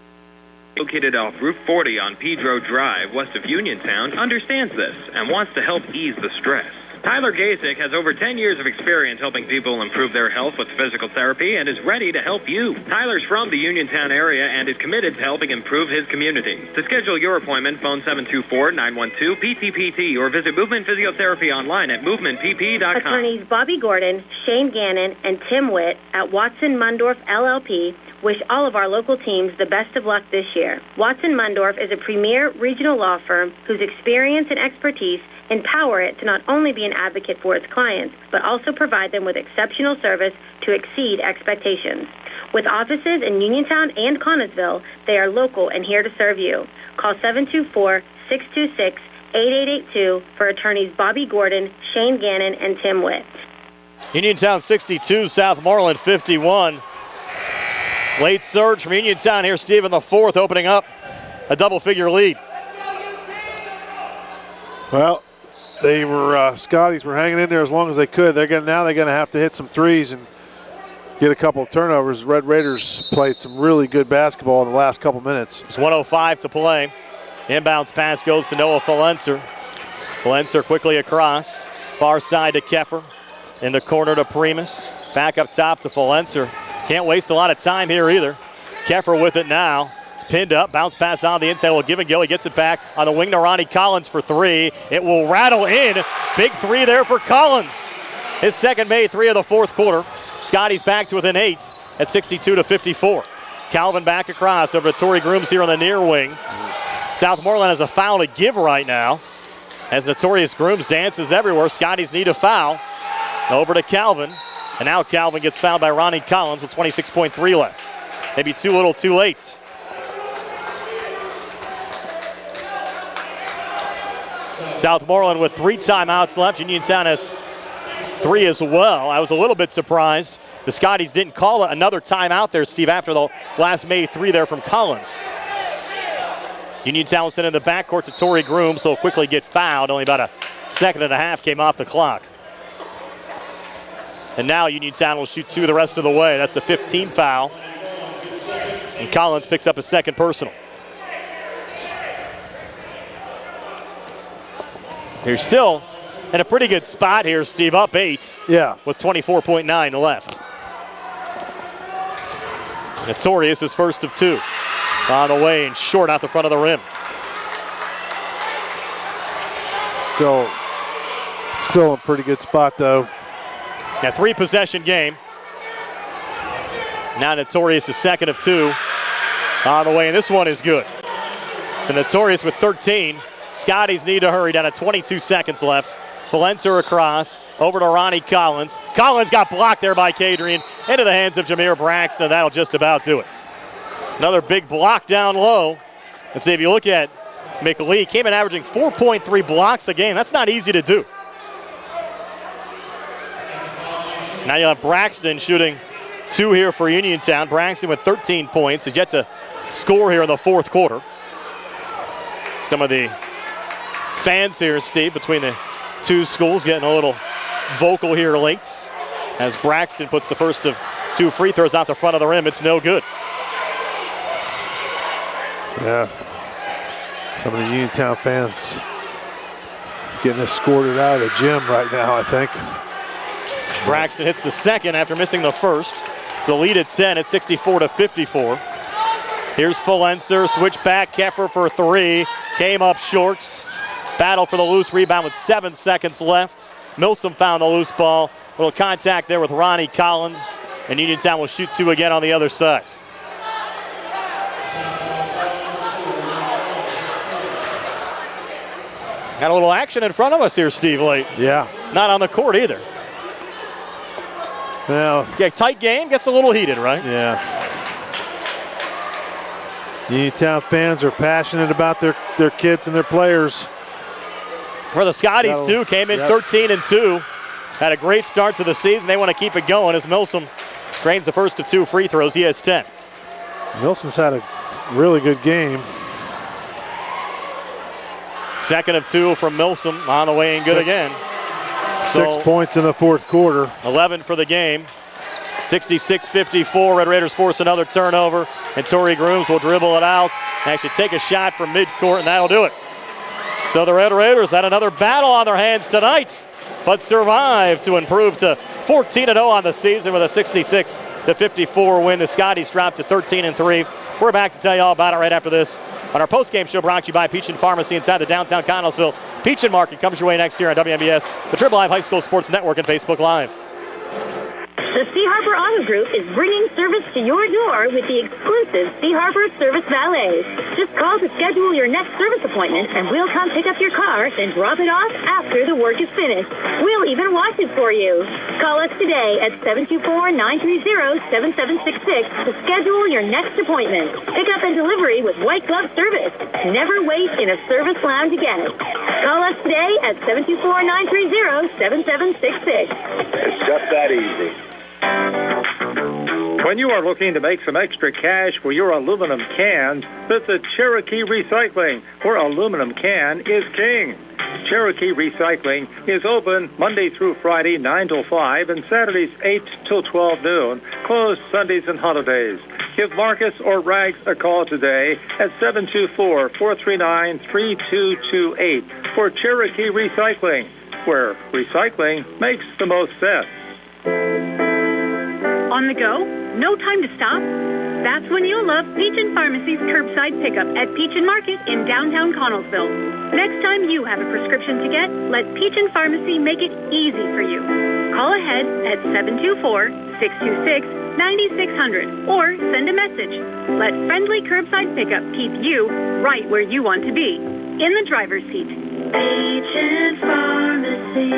located off Route 40 on Pedro Drive, west of Uniontown, understands this and wants to help ease the stress. Tyler Gasick has over 10 years of experience helping people improve their health with physical therapy and is ready to help you. Tyler's from the Uniontown area and is committed to helping improve his community. To schedule your appointment, phone 724-912-PTPT or visit Movement Physiotherapy online at movementpp.com. Attorneys Bobby Gordon, Shane Gannon, and Tim Witt at Watson Mundorf LLP wish all of our local teams the best of luck this year. Watson Mundorf is a premier regional law firm whose experience and expertise empower it to not only be an advocate for its clients, but also provide them with exceptional service to exceed expectations. With offices in Uniontown and Connellsville, they are local and here to serve you. Call 724-626-8882 for attorneys Bobby Gordon, Shane Gannon, and Tim Witt. Uniontown 62, Southmoreland 51. Late surge from Uniontown here, Steve, in the fourth, opening up a double-figure lead. Well, they were Scotties were hanging in there as long as they could. They're going to have to hit some threes and get a couple of turnovers. Red Raiders played some really good basketball in the last couple minutes. It's 1:05 to play. Inbounds pass goes to Noah Valencer. Valencer quickly across, far side to Keffer, in the corner to Primus. Back up top to Valencer. Can't waste a lot of time here either. Keffer with it now. It's pinned up, bounce pass on the inside, will give and go. He gets it back on the wing to Ronnie Collins for 3. It will rattle in. Big 3 there for Collins. His second made 3 of the fourth quarter. Scotty's back to within 8 at 62-54. Calvin back across over to Torrey Grooms here on the near wing. Southmoreland has a foul to give right now as Notorious Grooms dances everywhere. Scotty's need a foul. Over to Calvin. And now Calvin gets fouled by Ronnie Collins with 26.3 left. Maybe too little, too late. Southmoreland with 3 timeouts left. Uniontown has 3 as well. I was a little bit surprised. The Scotties didn't call another timeout there, Steve, after the last made 3 there from Collins. Uniontown will send in the backcourt to Torrey Grooms, so he'll quickly get fouled. Only about a second and a half came off the clock. And now Uniontown will shoot 2 the rest of the way. That's the 15th foul. And Collins picks up a second personal. You're still in a pretty good spot here, Steve, up 8. Yeah. With 24.9 left. Notorious is first of 2. On the way and short out the front of the rim. Still in a pretty good spot, though. Yeah, 3-possession game. Now Notorious is second of 2. On the way, and this one is good. So Notorious with 13. Scotties need to hurry, down to 22 seconds left. Valencer across, over to Ronnie Collins. Collins got blocked there by Kadrian, into the hands of Jameer Braxton. That'll just about do it. Another big block down low. And see, if you look at McLee, came in averaging 4.3 blocks a game. That's not easy to do. Now you have Braxton shooting 2 here for Uniontown. Braxton with 13 points. He's yet to score here in the fourth quarter. Some of the fans here, Steve, between the two schools getting a little vocal here late as Braxton puts the first of 2 free throws out the front of the rim. It's no good. Yeah. Some of the Uniontown fans getting escorted out of the gym right now, I think. Braxton hits the second after missing the first. So the lead at 10 at 64-54. Here's Valencer, switch back, Keffer for 3. Came up short. Battle for the loose rebound with 7 seconds left. Milsom found the loose ball. Little contact there with Ronnie Collins. And Uniontown will shoot 2 again on the other side. Got a little action in front of us here, Steve, late. Yeah. Not on the court either. Well, yeah, tight game, gets a little heated, right? Yeah. Uniontown fans are passionate about their kids and their players. Where the Scotties, too, came in 13-2. Had a great start to the season. They want to keep it going as Milsom drains the first of 2 free throws. He has 10. Milsom's had a really good game. Second of 2 from Milsom, on the way and good again. 6 points in the fourth quarter. 11 for the game. 66-54. Red Raiders force another turnover, and Torrey Grooms will dribble it out. Actually take a shot from midcourt, and that'll do it. So the Red Raiders had another battle on their hands tonight, but survived to improve to 14-0 on the season with a 66-54 win. The Scotties dropped to 13-3. We're back to tell you all about it right after this on our post-game show brought to you by Peachin Pharmacy inside the downtown Connellsville Peachin Market. Comes your way next year on WMBS, the Triple Live High School Sports Network, and Facebook Live. The Sea Harbor Auto Group is bringing service to your door with the exclusive Sea Harbor Service Valet. Just call to schedule your next service appointment, and we'll come pick up your car and drop it off after the work is finished. We'll even wash it for you. Call us today at 724-930-7766 to schedule your next appointment. Pick up and delivery with white glove service. Never wait in a service lounge again. Call us today at 724-930-7766. It's just that easy. When you are looking to make some extra cash for your aluminum cans, visit Cherokee Recycling, where aluminum can is king. Cherokee Recycling is open Monday through Friday, 9 till 5, and Saturdays, 8 till 12 noon, closed Sundays and holidays. Give Marcus or Rags a call today at 724-439-3228 for Cherokee Recycling, where recycling makes the most sense. On the go? No time to stop? That's when you'll love Peachin Pharmacy's curbside pickup at Peachin Market in downtown Connellsville. Next time you have a prescription to get, let Peachin Pharmacy make it easy for you. Call ahead at 724-626-9600 or send a message. Let friendly curbside pickup keep you right where you want to be, in the driver's seat. Peachin Pharmacy,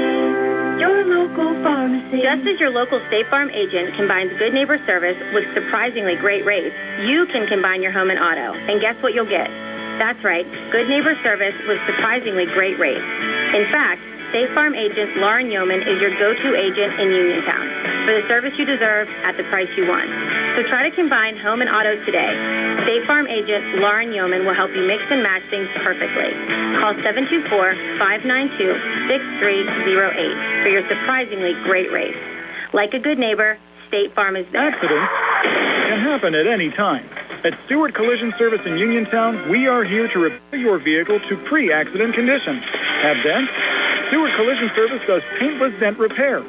your local pharmacy. Just as your local State Farm agent combines good neighbor service with surprisingly great rates, you can combine your home and auto. And guess what you'll get? That's right, good neighbor service with surprisingly great rates. In fact, State Farm agent Lauren Yeoman is your go-to agent in Uniontown for the service you deserve at the price you want. So try to combine home and auto today. State Farm agent Lauren Yeoman will help you mix and match things perfectly. Call 724-592-6308 for your surprisingly great rates. Like a good neighbor, State Farm is there. Accidents can happen at any time. At Stewart Collision Service in Uniontown, we are here to repair your vehicle to pre-accident condition. Have dents? Stewart Collision Service does paintless dent repair.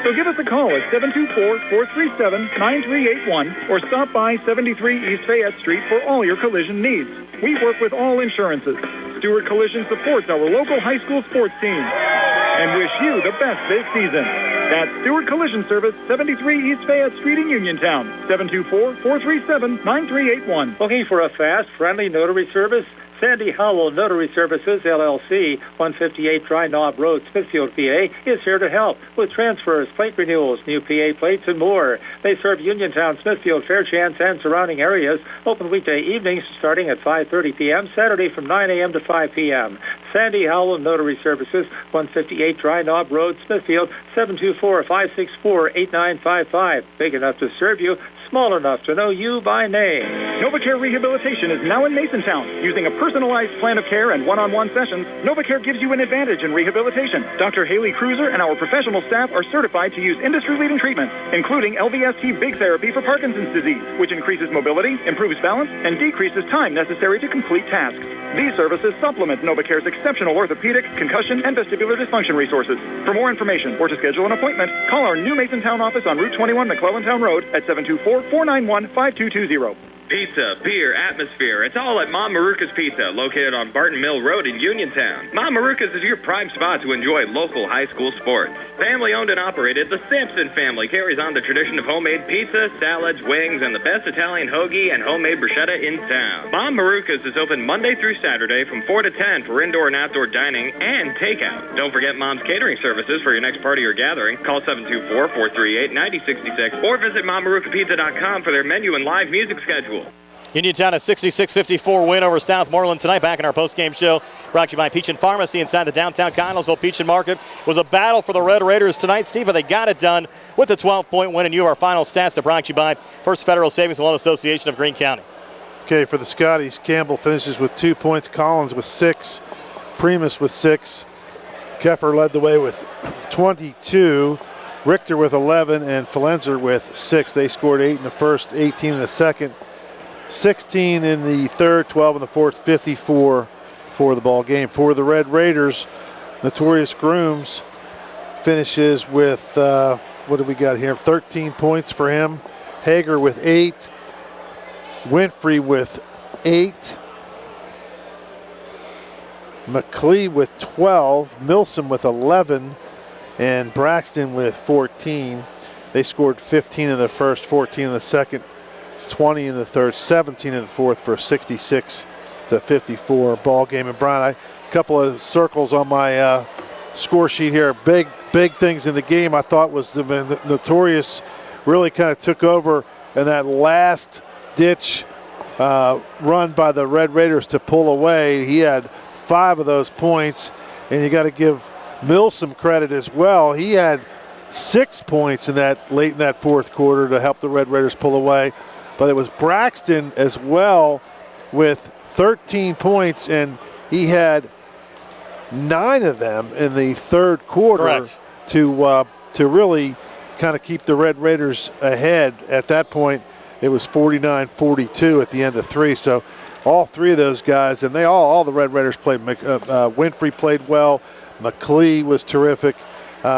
So give us a call at 724-437-9381 or stop by 73 East Fayette Street for all your collision needs. We work with all insurances. Stewart Collision supports our local high school sports teams and wish you the best this season. That's Stewart Collision Service, 73 East Fayette Street in Uniontown, 724-437-9381. Looking for a fast, friendly notary service? Sandy Howell Notary Services, LLC, 158 Dry Knob Road, Smithfield, PA, is here to help with transfers, plate renewals, new PA plates, and more. They serve Uniontown, Smithfield, Fairchance, and surrounding areas. Open weekday evenings starting at 5:30 p.m., Saturday from 9 a.m. to 5 p.m. Sandy Howell Notary Services, 158 Dry Knob Road, Smithfield, 724-564-8955. Big enough to serve you, small enough to know you by name. NovaCare Rehabilitation is now in Masontown. Using a personalized plan of care and one-on-one sessions, NovaCare gives you an advantage in rehabilitation. Dr. Haley Cruiser and our professional staff are certified to use industry-leading treatments, including LVST Big Therapy for Parkinson's disease, which increases mobility, improves balance, and decreases time necessary to complete tasks. These services supplement NovaCare's exceptional orthopedic, concussion, and vestibular dysfunction resources. For more information or to schedule an appointment, call our new Masontown office on Route 21 McClellantown Road at 724-491-5220. Pizza, beer, atmosphere, it's all at Mom Maruka's Pizza, located on Barton Mill Road in Uniontown. Mom Maruka's is your prime spot to enjoy local high school sports. Family owned and operated, the Sampson family carries on the tradition of homemade pizza, salads, wings, and the best Italian hoagie and homemade bruschetta in town. Mom Maruka's is open Monday through Saturday from 4 to 10 for indoor and outdoor dining and takeout. Don't forget Mom's catering services for your next party or gathering. Call 724-438-9066 or visit MomMarukaPizza.com for their menu and live music schedule. Uniontown a 66-54 win over Southmoreland tonight. Back in our post-game show, brought to you by Peach and Pharmacy inside the downtown Connellsville Peach and Market. Was a battle for the Red Raiders tonight, Steve, but they got it done with a 12-point win. And you have our final stats that brought to you by First Federal Savings and Loan Association of Greene County. Okay, for the Scotties, Campbell finishes with 2 points, Collins with 6, Primus with 6, Keffer led the way with 22, Richter with 11, and Falenzer with 6. They scored 8 in the first, 18 in the second, 16 in the third, 12 in the fourth, 54 for the ball game. For the Red Raiders, Notorious Grooms finishes with, what do we got here? 13 points for him. Hager with 8. Winfrey with 8. McClee with 12. Milsom with 11. And Braxton with 14. They scored 15 in the first, 14 in the second, 20 in the third, 17 in the fourth for a 66-54 ball game. And Brian, a couple of circles on my score sheet here. Big things in the game I thought was the Notorious really kind of took over in that last ditch run by the Red Raiders to pull away. He had 5 of those points, and you got to give Milsom credit as well. He had 6 points in that late in that fourth quarter to help the Red Raiders pull away. But it was Braxton as well with 13 points, and he had 9 of them in the third quarter to really kind of keep the Red Raiders ahead. At that point, it was 49-42 at the end of 3. So all 3 of those guys, and they all the Red Raiders played. Winfrey played well. McClee was terrific.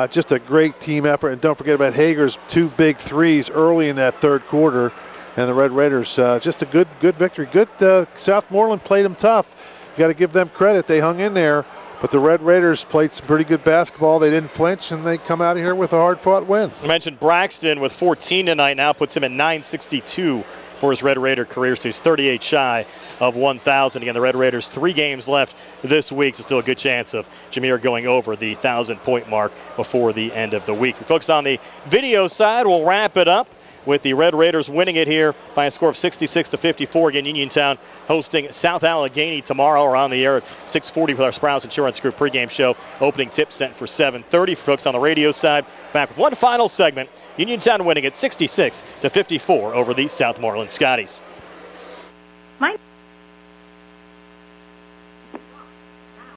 Just a great team effort. And don't forget about Hager's 2 big threes early in that third quarter. And the Red Raiders, just a good victory. Good. Southmoreland played them tough. You got to give them credit. They hung in there. But the Red Raiders played some pretty good basketball. They didn't flinch, and they come out of here with a hard-fought win. I mentioned Braxton with 14 tonight now puts him at 962 for his Red Raider career, so he's 38 shy of 1,000. Again, the Red Raiders 3 games left this week, so still a good chance of Jameer going over the 1,000-point mark before the end of the week. We focus on the video side. We'll wrap it up with the Red Raiders winning it here by a score of 66-54. Again, Uniontown hosting South Allegheny tomorrow. We're on the air at 6:40 with our Sprouse Insurance Group pregame show. Opening tip sent for 7:30. For folks on the radio side, back with one final segment. Uniontown winning it 66-54 over the Southmoreland Scotties. Mike.